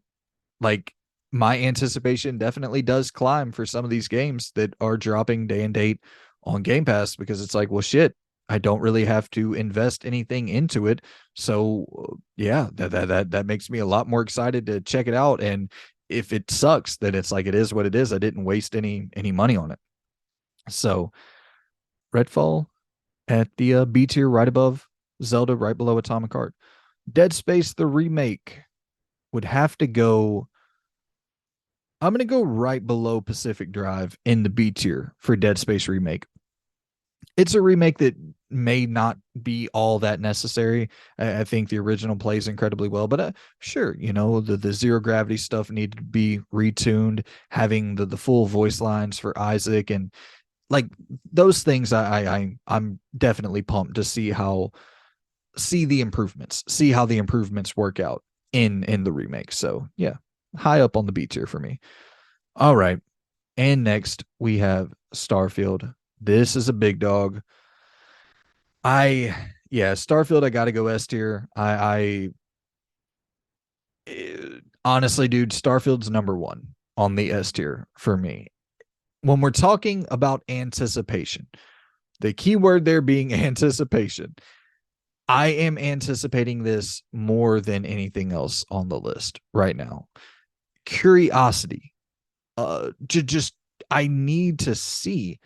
like my anticipation definitely does climb for some of these games that are dropping day and date on Game Pass, because it's like, well, shit, I don't really have to invest anything into it. So yeah, that makes me a lot more excited to check it out. And if it sucks, then it's like it is what it is. I didn't waste any money on it. So Redfall at the B tier, right above Zelda, right below Atomic Heart. Dead Space the remake would have to go I'm going to go right below Pacific Drive in the B tier for Dead Space Remake. It's a remake that may not be all that necessary. I think the original plays incredibly well, but sure, the zero gravity stuff needed to be retuned, having the full voice lines for Isaac and like those things. I'm definitely pumped to see the improvements, see how the improvements work out in the remake. So yeah, high up on the B tier for me. All right, and next we have Starfield. This is a big dog. I yeah, Starfield. I got to go S tier. Honestly, dude, Starfield's number one on the S tier for me. When we're talking about anticipation, the key word there being anticipation, I am anticipating this more than anything else on the list right now. Curiosity. Just I need to see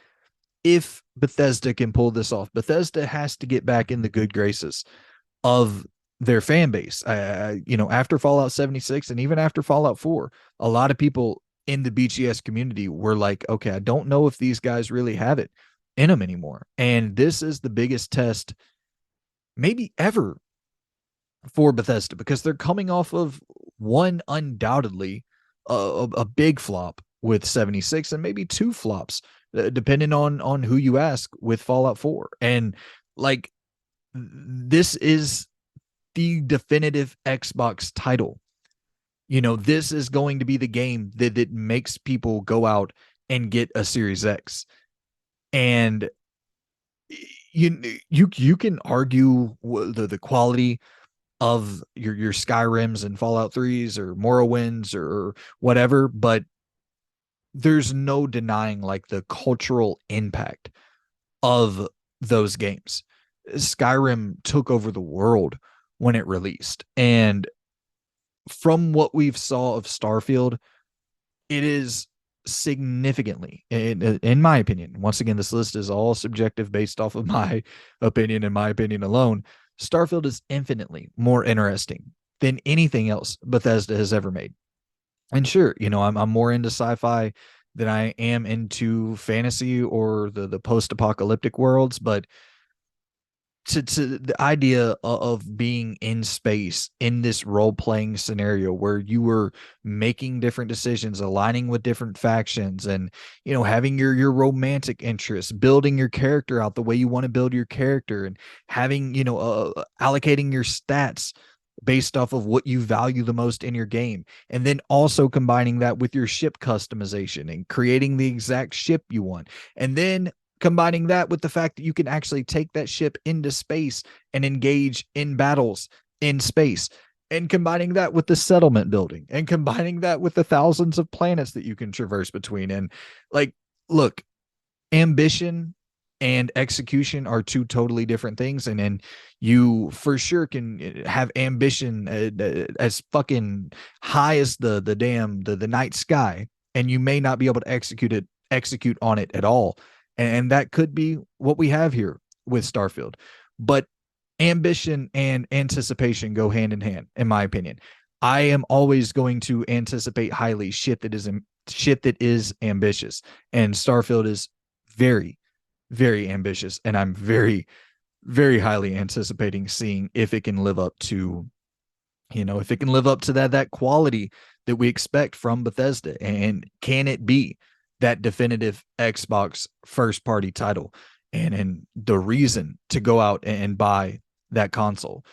if Bethesda can pull this off. Bethesda has to get back in the good graces of their fan base. After Fallout 76 and even after Fallout 4, a lot of people in the BGS community were like, okay, I don't know if these guys really have it in them anymore. And this is the biggest test maybe ever for Bethesda because they're coming off of one undoubtedly a big flop with 76 and maybe two flops depending on who you ask with Fallout 4. And like this is the definitive Xbox title. This is going to be the game that makes people go out and get a Series X. And you can argue the quality of your Skyrims and Fallout 3s or Morrowinds or whatever, but there's no denying like the cultural impact of those games. Skyrim took over the world when it released. And from what we've saw of Starfield, it is significantly, in my opinion, once again, this list is all subjective based off of my opinion and my opinion alone. Starfield is infinitely more interesting than anything else Bethesda has ever made. And sure, I'm more into sci-fi than I am into fantasy or the post-apocalyptic worlds, but to the idea of being in space in this role-playing scenario where you were making different decisions, aligning with different factions, and having your romantic interests, building your character out the way you want to build your character, and having allocating your stats based off of what you value the most in your game, and then also combining that with your ship customization and creating the exact ship you want, and then combining that with the fact that you can actually take that ship into space and engage in battles in space, and combining that with the settlement building, and combining that with the thousands of planets that you can traverse between. And like, look, ambition and execution are two totally different things. And you for sure can have ambition as fucking high as the damn the night sky, and you may not be able to execute on it at all. And that could be what we have here with Starfield. But ambition and anticipation go hand in hand, in my opinion. I am always going to anticipate highly shit that is ambitious. And Starfield is very, very ambitious. And I'm very, very highly anticipating seeing if it can live up to, if it can live up to that quality that we expect from Bethesda. And can it be that definitive Xbox first party title and the reason to go out and buy that console?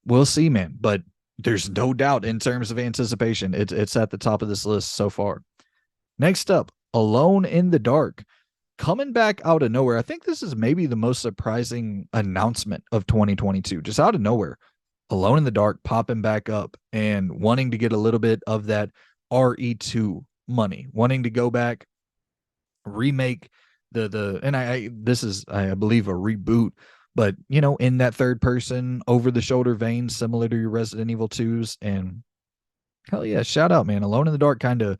We'll see, man. But there's no doubt in terms of anticipation, it's at the top of this list so far. Next up, Alone in the Dark, coming back out of nowhere. I think this is maybe the most surprising announcement of 2022, just out of nowhere. Alone in the Dark popping back up and wanting to get a little bit of that RE2 money, wanting to go back, remake and this is, I believe, a reboot, but in that third person over the shoulder vein, similar to your Resident Evil 2s. And hell yeah, shout out, man. Alone in the Dark kind of,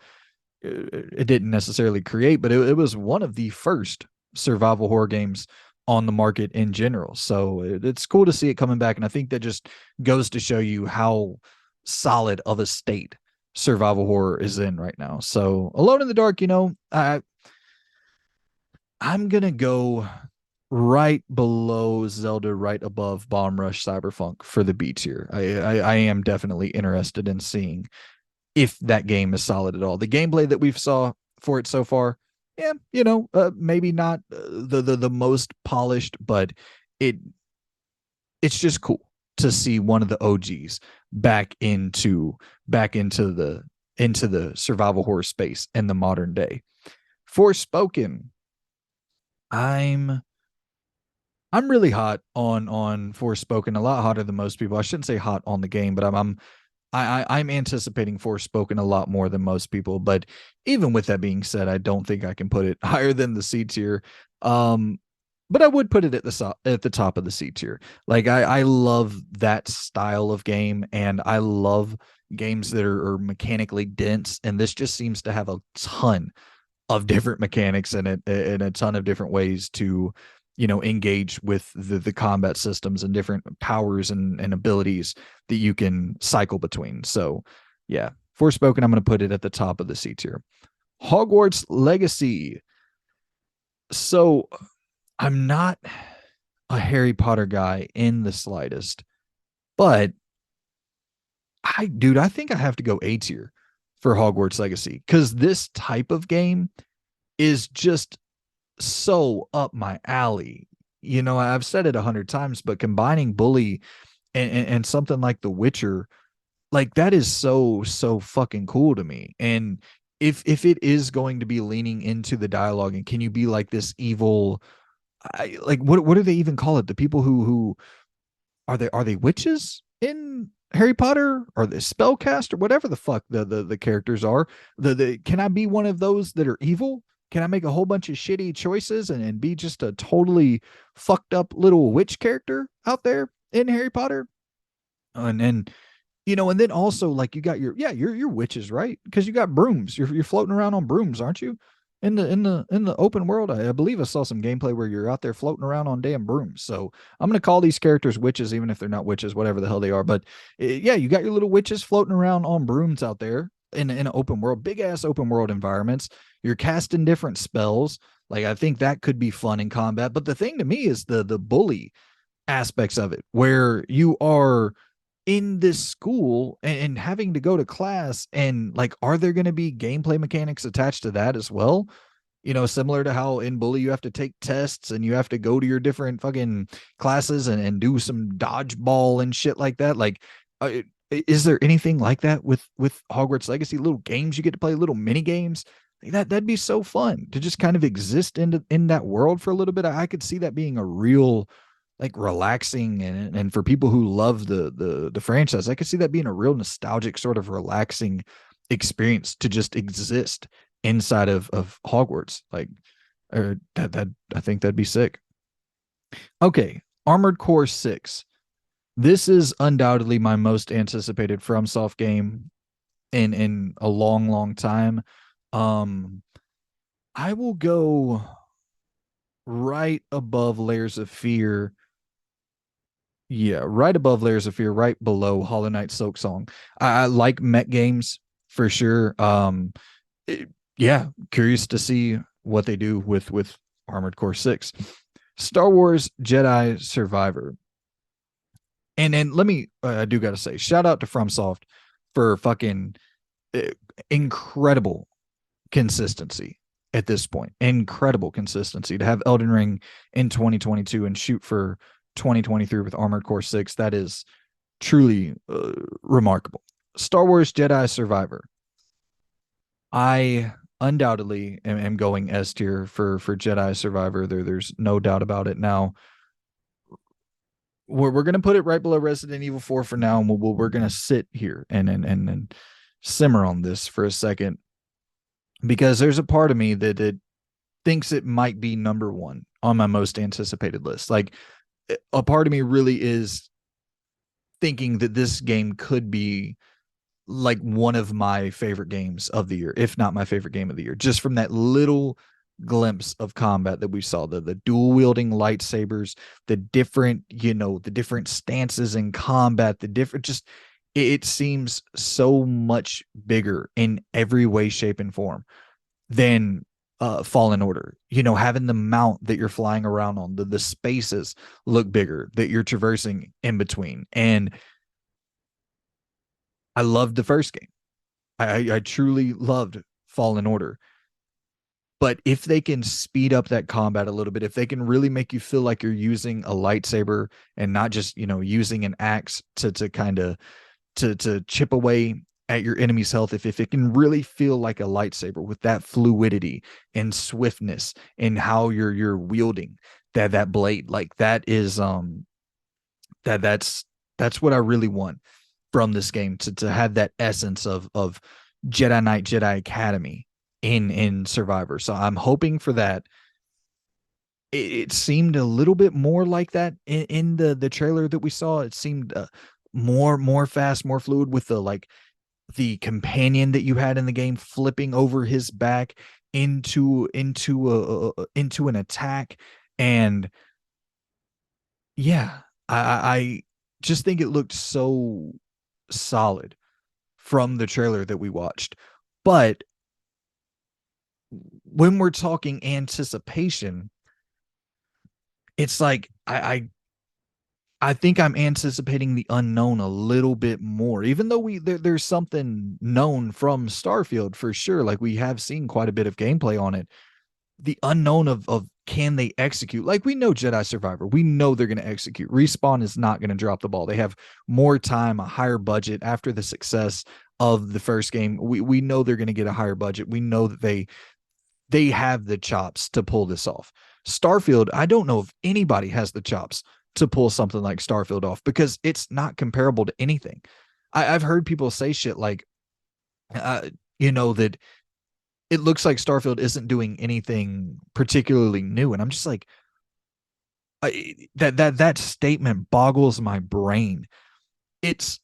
it didn't necessarily create, but it was one of the first survival horror games on the market in general. So it's cool to see it coming back. And I think that just goes to show you how solid of a state survival horror is in right now. So Alone in the Dark, I'm gonna go right below Zelda, right above Bomb Rush Cyberpunk for the B tier. I am definitely interested in seeing if that game is solid at all. The gameplay that we've saw for it so far, yeah, maybe not the most polished, but it it's just cool to see one of the OGs back into the survival horror space in the modern day. Forspoken, I'm I'm really hot on Forspoken, a lot hotter than most people. I shouldn't say hot on the game, but I'm anticipating Forspoken a lot more than most people. But even with that being said, I don't think I can put it higher than the C tier. Um, but I would put it at the top of the C tier. Like I love that style of game, and I love games that are mechanically dense. And this just seems to have a ton of different mechanics in it, and a ton of different ways to engage with the combat systems and different powers and abilities that you can cycle between. So yeah, Forspoken, I'm going to put it at the top of the C tier. Hogwarts Legacy. So I'm not a Harry Potter guy in the slightest, but I think I have to go A tier for Hogwarts Legacy, because this type of game is just so up my alley. I've said it 100 times, but combining Bully and something like The Witcher, like that is so fucking cool to me. And if it is going to be leaning into the dialogue, and can you be like this evil, like what do they even call it? The people who are they witches in Harry Potter, or the spellcast, or whatever the fuck the characters are? The Can I be one of those that are evil? Can I make a whole bunch of shitty choices and be just a totally fucked up little witch character out there in Harry Potter? And then also, like, you got your witches, right? Because you got brooms. You're floating around on brooms, aren't you? In the open world, I believe I saw some gameplay where you're out there floating around on damn brooms. So I'm gonna call these characters witches, even if they're not witches, whatever the hell they are. But yeah, you got your little witches floating around on brooms out there in an open world, big ass open world environments. You're casting different spells. Like, I think that could be fun in combat. But the thing to me is the bully aspects of it, where you are in this school and having to go to class, and like, are there going to be gameplay mechanics attached to that as well? Similar to how in Bully you have to take tests and you have to go to your different fucking classes and do some dodgeball and shit like that. Like, is there anything like that with Hogwarts Legacy? Little games you get to play, little mini games. That'd be so fun to just kind of exist in that world for a little bit. I could see that being a real, like, relaxing, and for people who love the franchise, I could see that being a real nostalgic, sort of relaxing experience to just exist inside of Hogwarts. Like, or that I think that'd be sick. Okay, Armored Core 6. This is undoubtedly my most anticipated FromSoft game in a long time. Um I will go right above Layers of Fear. Yeah, right above Layers of Fear, right below Hollow Knight Silksong. I like mech games for sure. Yeah, curious to see what they do with Armored Core 6. Star Wars Jedi Survivor. And then let me, I do got to say, shout out to FromSoft for fucking uh, incredible consistency at this point. Incredible consistency to have Elden Ring in 2022 and shoot for 2023 with Armored Core 6. That is truly remarkable. Star Wars Jedi Survivor. I undoubtedly am going S tier for Jedi Survivor. There's no doubt about it. Now, we're going to put it right below Resident Evil 4 for now, and we're going to sit here and simmer on this for a second, because there's a part of me that thinks it might be number one on my most anticipated list. Like, a part of me really is thinking that this game could be like one of my favorite games of the year, if not my favorite game of the year, just from that little glimpse of combat that we saw, the dual wielding lightsabers, the different stances in combat, the different, just, it seems so much bigger in every way, shape, and form than Fallen Order. You know, having the mount that you're flying around on, the spaces look bigger that you're traversing in between. And I loved the first game. I truly loved Fallen Order. But if they can speed up that combat a little bit, if they can really make you feel like you're using a lightsaber and not just, you know, using an axe to kind of to chip away at your enemy's health, if it can really feel like a lightsaber with that fluidity and swiftness and how you're wielding that blade, like that is that's what I really want from this game, to have that essence of Jedi Knight, Jedi Academy in Survivor. So I'm hoping for that. It seemed a little bit more like that in the trailer that we saw. It seemed more fast, more fluid, with the companion that you had in the game flipping over his back into an attack. And yeah, I just think it looked so solid from the trailer that we watched. But when we're talking anticipation, it's like I think I'm anticipating the unknown a little bit more, even though there's something known from Starfield for sure. Like, we have seen quite a bit of gameplay on it. The unknown of can they execute? Like, we know Jedi Survivor, we know they're going to execute. Respawn is not going to drop the ball. They have more time, a higher budget after the success of the first game. We know they're going to get a higher budget. We know that they have the chops to pull this off. Starfield, I don't know if anybody has the chops to pull something like Starfield off, because it's not comparable to anything. I've heard people say shit like, you know, that it looks like Starfield isn't doing anything particularly new, and I'm just like, that statement boggles my brain. It's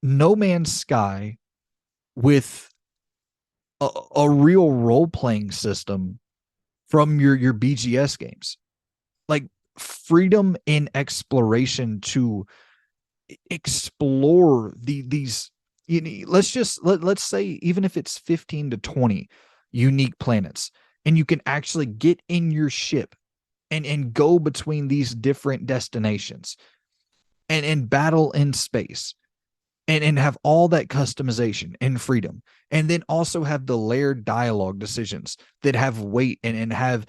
No Man's Sky with a real role playing system from your BGS games, like freedom in exploration to explore these. You know, let's say, even if it's 15 to 20 unique planets, and you can actually get in your ship and go between these different destinations and battle in space, and have all that customization and freedom, and then also have the layered dialogue decisions that have weight, and have,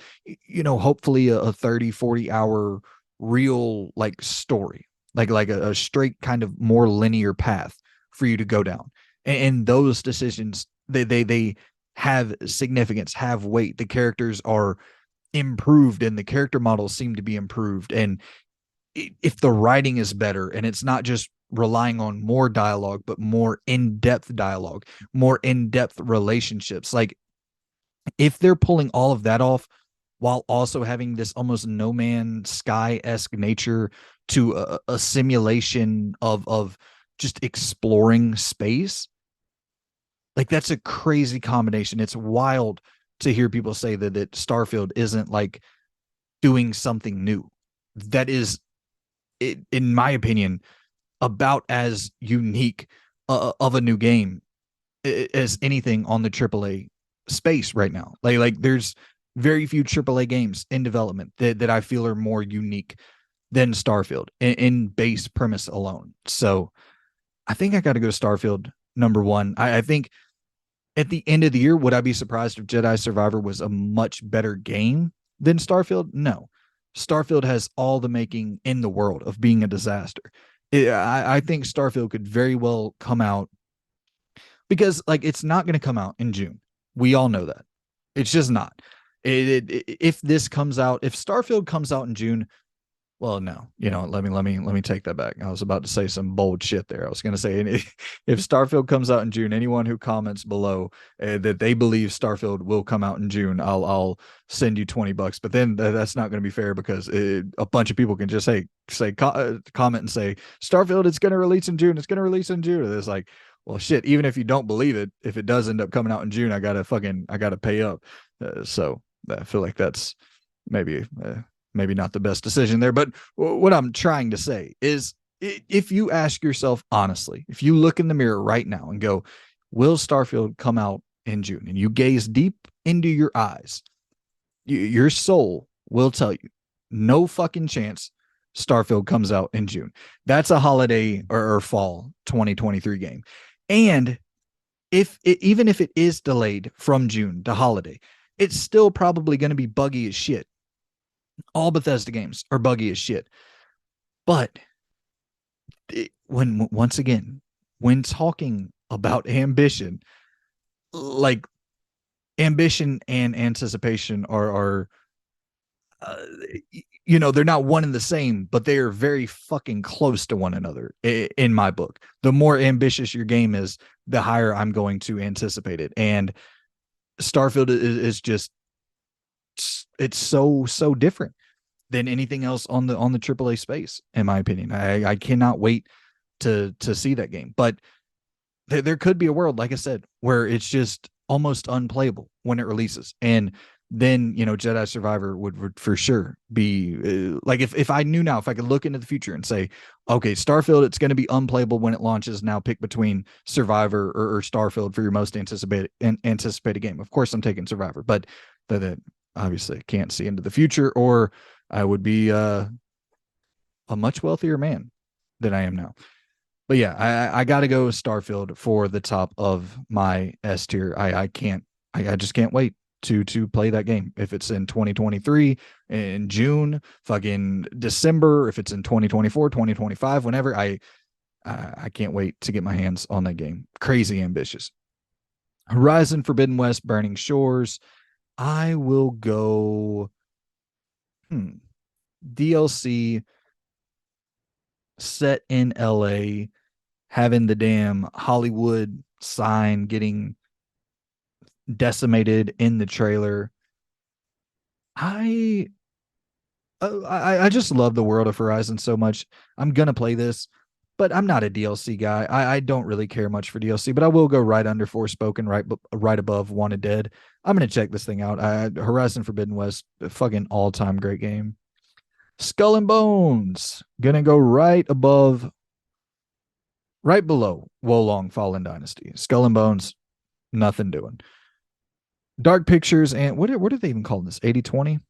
you know, hopefully a 30-40 hour real like story, like a straight kind of more linear path for you to go down. And those decisions, they have significance, have weight. The characters are improved, and the character models seem to be improved. And if the writing is better, and it's not just relying on more dialogue, but more in-depth dialogue, more in-depth relationships, like, if they're pulling all of that off while also having this almost No Man's Sky-esque nature to a simulation of just exploring space, like, that's a crazy combination. It's wild to hear people say that Starfield isn't like doing something new. That is, in my opinion, about as unique of a new game as anything on the AAA space right now. Like there's very few AAA games in development that I feel are more unique than Starfield in base premise alone. So I think I got to go Starfield number one. I think at the end of the year, would I be surprised if Jedi Survivor was a much better game than Starfield? No. Starfield has all the making in the world of being a disaster. I think Starfield could very well come out, because like, it's not going to come out in June. We all know that. It's just not. If this comes out, if Starfield comes out in June, well, no, you know, let me take that back. I was about to say some bold shit there. I was going to say, if Starfield comes out in June, anyone who comments below that they believe Starfield will come out in June, I'll send you $20. But then that's not going to be fair, because a bunch of people can just comment and say Starfield, it's going to release in June. It's going to release in June. And it's like, well, shit. Even if you don't believe it, if it does end up coming out in June, I gotta pay up. So I feel like that's maybe not the best decision there. But what I'm trying to say is, if you ask yourself honestly, if you look in the mirror right now and go, will Starfield come out in June? And you gaze deep into your eyes, your soul will tell you, no fucking chance Starfield comes out in June. That's a holiday or fall 2023 game. And even if it is delayed from June to holiday, it's still probably going to be buggy as shit. All Bethesda games are buggy as shit. But when once again, when talking about ambition, like ambition and anticipation are uh, they're not one and the same, but they are very fucking close to one another in my book. The more ambitious your game is, the higher I'm going to anticipate it. And Starfield is just, it's so different than anything else on the AAA space, in my opinion. I cannot wait to see that game. But there could be a world, like I said, where it's just almost unplayable when it releases. And then, Jedi Survivor would for sure be like, if I knew now, if I could look into the future and say, okay, Starfield, it's going to be unplayable when it launches. Now pick between Survivor or Starfield for your most anticipated game. Of course, I'm taking Survivor, but that obviously can't see into the future, or I would be a much wealthier man than I am now. But yeah, I got to go with Starfield for the top of my S tier. I just can't wait to play that game. If it's in 2023, in June, fucking December, if it's in 2024, 2025, whenever, I can't wait to get my hands on that game. Crazy ambitious. Horizon Forbidden West, Burning Shores. I will go DLC set in LA, having the damn Hollywood sign getting decimated in the trailer. I I just love the world of Horizon so much. I'm gonna play this, but I'm not a DLC guy. I don't really care much for DLC, but I will go right under Forspoken, right above Wanted Dead. I'm gonna check this thing out. Horizon Forbidden West, fucking all time great game. Skull and Bones, gonna go right below Wolong Fallen Dynasty. Skull and Bones, nothing doing. Dark Pictures and what are they even calling this? 80/20?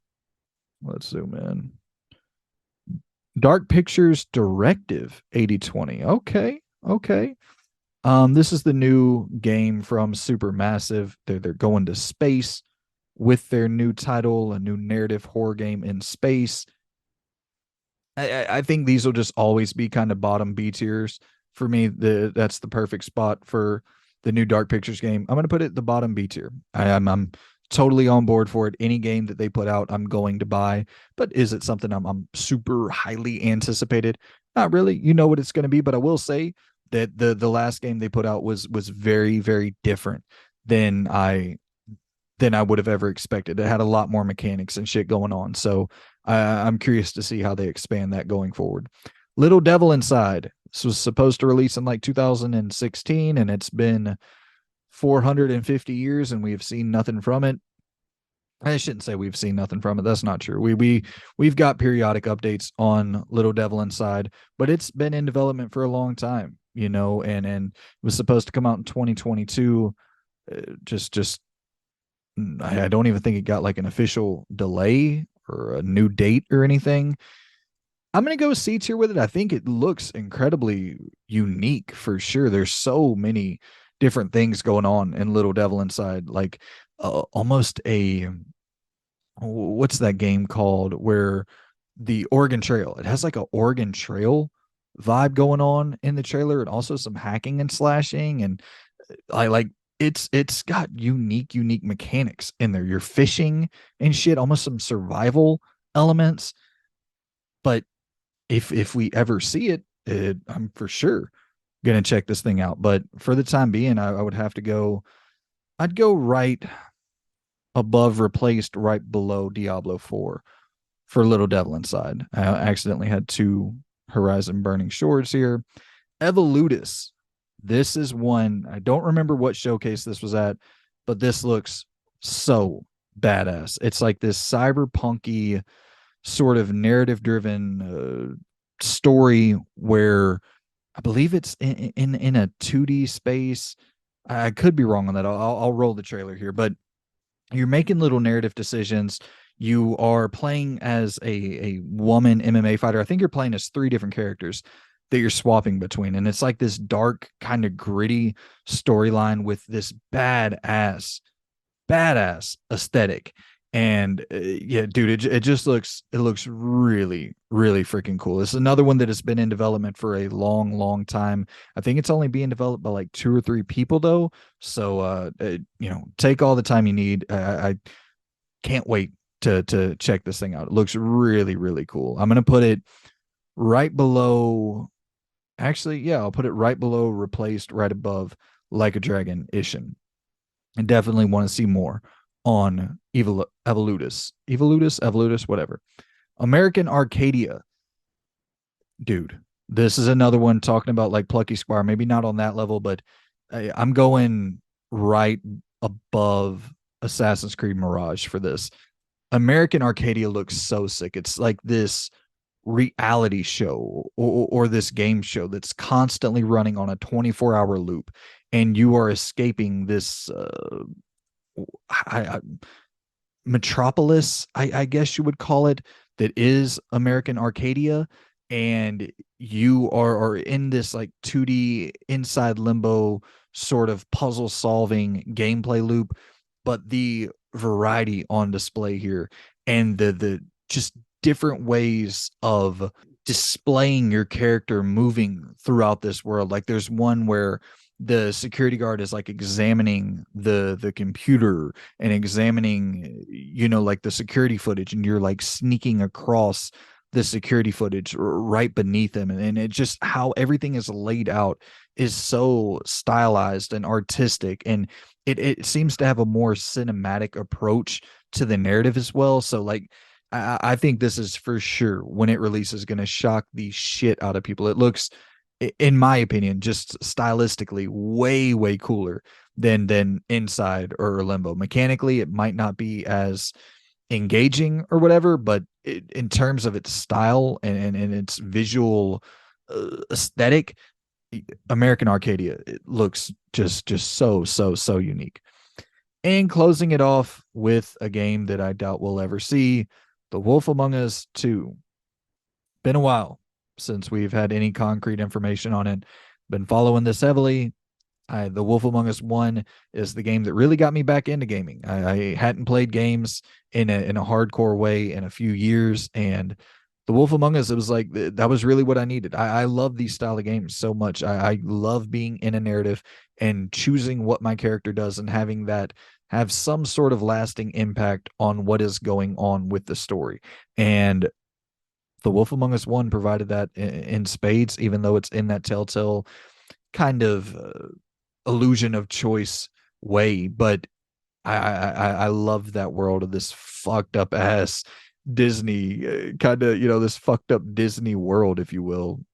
Let's zoom in. Dark Pictures Directive 80/20. Okay. Okay. This is the new game from Supermassive. They're going to space with their new title, a new narrative horror game in space. I think these will just always be kind of bottom B tiers for me. That's the perfect spot for the new Dark Pictures game. I'm going to put it at the bottom B tier. I'm totally on board for it. Any game that they put out, I'm going to buy. But is it something I'm super highly anticipated? Not really. You know what it's going to be, but I will say that the last game they put out was very, very different than I would have ever expected. It had a lot more mechanics and shit going on. So I'm curious to see how they expand that going forward. Little Devil Inside. This was supposed to release in like 2016, and it's been 450 years, and we've seen nothing from it. I shouldn't say we've seen nothing from it. That's not true. We've got periodic updates on Little Devil Inside, but it's been in development for a long time, and it was supposed to come out in 2022. Just I don't even think it got like an official delay or a new date or anything. I'm going to go C tier with it. I think it looks incredibly unique for sure. There's so many different things going on in Little Devil Inside, like almost what's that game called where the Oregon Trail, it has like a Oregon Trail vibe going on in the trailer, and also some hacking and slashing, and I like it's got unique mechanics in there. You're fishing and shit, almost some survival elements. But if we ever see it, I'm for sure gonna check this thing out. But for the time being, I would have to go. I'd go right above, replaced, right below Diablo 4 for Little Devil Inside. I accidentally had two Horizon Burning Shores here. Evolutus. This is one, I don't remember what showcase this was at, but this looks so badass. It's like this cyberpunky sort of narrative driven story where I believe it's in a 2D space. I could be wrong on that. I'll roll the trailer here, but you're making little narrative decisions. You are playing as a woman MMA fighter. I think you're playing as three different characters that you're swapping between, and it's like this dark, kind of gritty storyline with this badass aesthetic. And yeah, dude, it just looks really freaking cool. It's another one that has been in development for a long time. I think it's only being developed by like two or three people though. So take all the time you need. I can't wait to check this thing out. It looks really cool. I'm gonna put it right below. Actually, yeah, I'll put it right below, replaced right above Like a Dragon Ishin, and definitely want to see more on Evolutus, whatever. American Arcadia, dude. This is another one talking about like Plucky Squire. Maybe not on that level, but I'm going right above Assassin's Creed Mirage for this. American Arcadia looks so sick. It's like this reality show or this game show that's constantly running on a 24-hour loop, and you are escaping this I, metropolis, I guess you would call it, that is American Arcadia, and you are in this like 2D inside limbo sort of puzzle solving gameplay loop, but the variety on display here and the just different ways of displaying your character moving throughout this world. Like there's one where the security guard is like examining the computer and examining like the security footage, and you're like sneaking across the security footage right beneath them, and it just how everything is laid out is so stylized and artistic, and it seems to have a more cinematic approach to the narrative as well. So like I think this is for sure, when it releases, going to shock the shit out of people. It looks, in my opinion, just stylistically way cooler than Inside or Limbo. Mechanically, it might not be as engaging or whatever, but in terms of its style and its visual aesthetic, American Arcadia, it looks just so unique. And closing it off with a game that I doubt we'll ever see, The Wolf Among Us 2. Been a while since we've had any concrete information on it. Been following this heavily. The Wolf Among Us 1 is the game that really got me back into gaming. I hadn't played games in a hardcore way in a few years, and The Wolf Among Us, it was like that was really what I needed. I love these style of games so much. I love being in a narrative and choosing what my character does and having that have some sort of lasting impact on what is going on with the story. And The Wolf Among Us 1 provided that in spades, even though it's in that Telltale kind of illusion of choice way. But I love that world of this fucked up ass Disney kind of, this fucked up Disney world, if you will.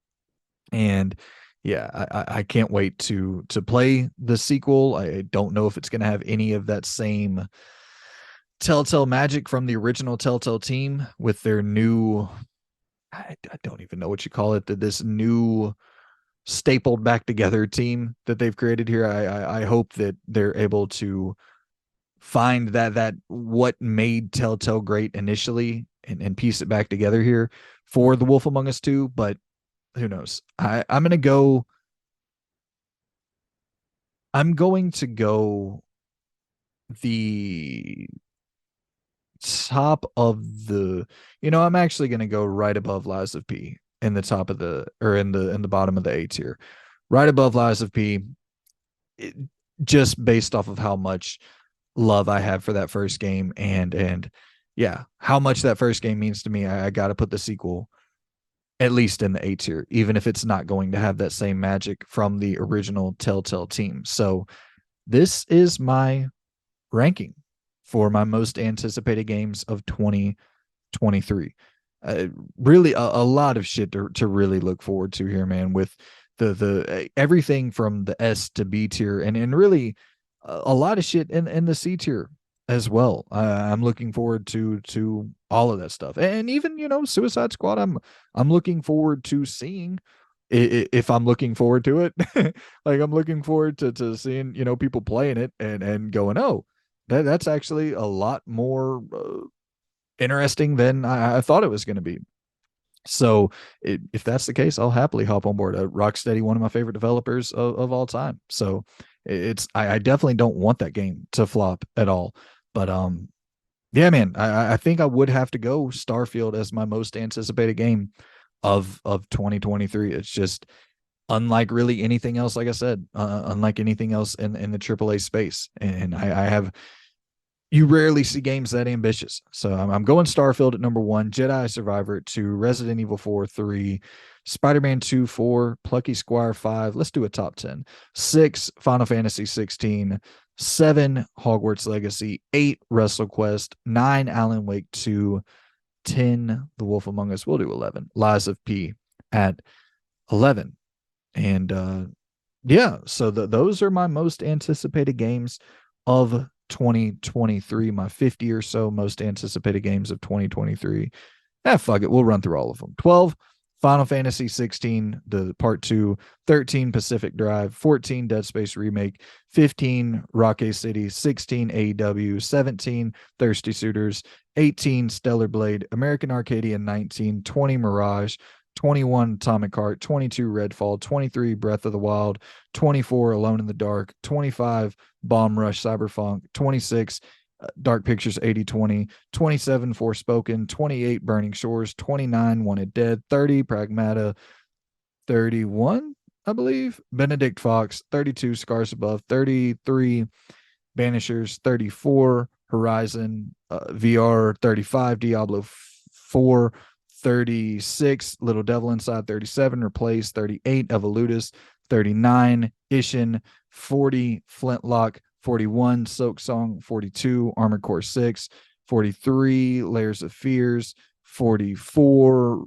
And yeah, I can't wait to play the sequel. I don't know if it's going to have any of that same Telltale magic from the original Telltale team with their new, I don't even know what you call it, this new stapled back together team that they've created here. I hope that they're able to find that what made Telltale great initially and piece it back together here for The Wolf Among Us 2, but who knows? I'm going to go the top of the, I'm actually going to go right above Lies of P in the top of the, or in the bottom of the A tier, right above Lies of P, just based off of how much love I have for that first game, and yeah, how much that first game means to me. I got to put the sequel at least in the A tier, even if it's not going to have that same magic from the original Telltale team. So this is my ranking for my most anticipated games of 2023. Really a lot of shit to really look forward to here, man, with the everything from the S to B tier, and really a lot of shit in the C tier as well. I'm looking forward to all of that stuff, and even Suicide Squad. I'm looking forward to seeing if I'm looking forward to it. Like I'm looking forward to seeing people playing it and going, oh, that's actually a lot more interesting than I thought it was going to be. So if that's the case, I'll happily hop on board. Rocksteady, one of my favorite developers of all time. So I definitely don't want that game to flop at all. But yeah, man, I think I would have to go Starfield as my most anticipated game of 2023. It's just unlike really anything else. Like I said, unlike anything else in the AAA space, and I have you rarely see games that ambitious. So I'm going Starfield at number one, Jedi Survivor at two, Resident Evil 4, 3, Spider-Man 2, 4, Plucky Squire 5. Let's do a top 10. 6, Final Fantasy 16, 7, Hogwarts Legacy, 8, WrestleQuest, 9, Alan Wake 2, 10, The Wolf Among Us. We'll do 11. Lies of P at 11. And yeah, so those are my most anticipated games of 2023, my 50 or so most anticipated games of 2023. Fuck it. We'll run through all of them. 12, Final Fantasy 16, the part 2, 13, Pacific Drive, 14, Dead Space Remake, 15, Rocket City, 16, AEW, 17, Thirsty Suitors, 18, Stellar Blade, American Arcadia, 19, 20, Mirage, 21, Atomic Heart, 22, Redfall, 23, Breath of the Wild, 24, Alone in the Dark, 25, Bomb Rush Cyberpunk, 26, Dark Pictures 8020, 27, Forspoken, 28, Burning Shores, 29, Wanted Dead, 30, Pragmata, 31, I believe, Benedict Fox, 32, Scars Above, 33, Banishers, 34, Horizon VR, 35, Diablo 4, 36, Little Devil Inside, 37, Replace, 38, Evolutus, 39, Ishin, 40, Flintlock, 41, Soak Song, 42, Armored Core 6, 43, Layers of Fears, 44,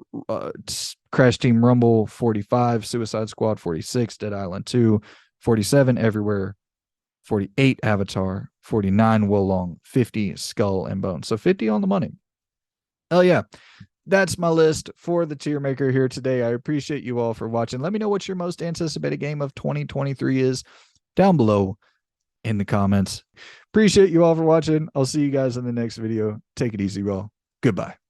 Crash Team Rumble, 45, Suicide Squad, 46, Dead Island 2, 47, Everywhere, 48, Avatar, 49, Wolong, 50, Skull and Bones. So 50 on the money. Oh, yeah. That's my list for the tier maker here today. I appreciate you all for watching. Let me know what your most anticipated game of 2023 is down below in the comments. Appreciate you all for watching. I'll see you guys in the next video. Take it easy, all. Goodbye.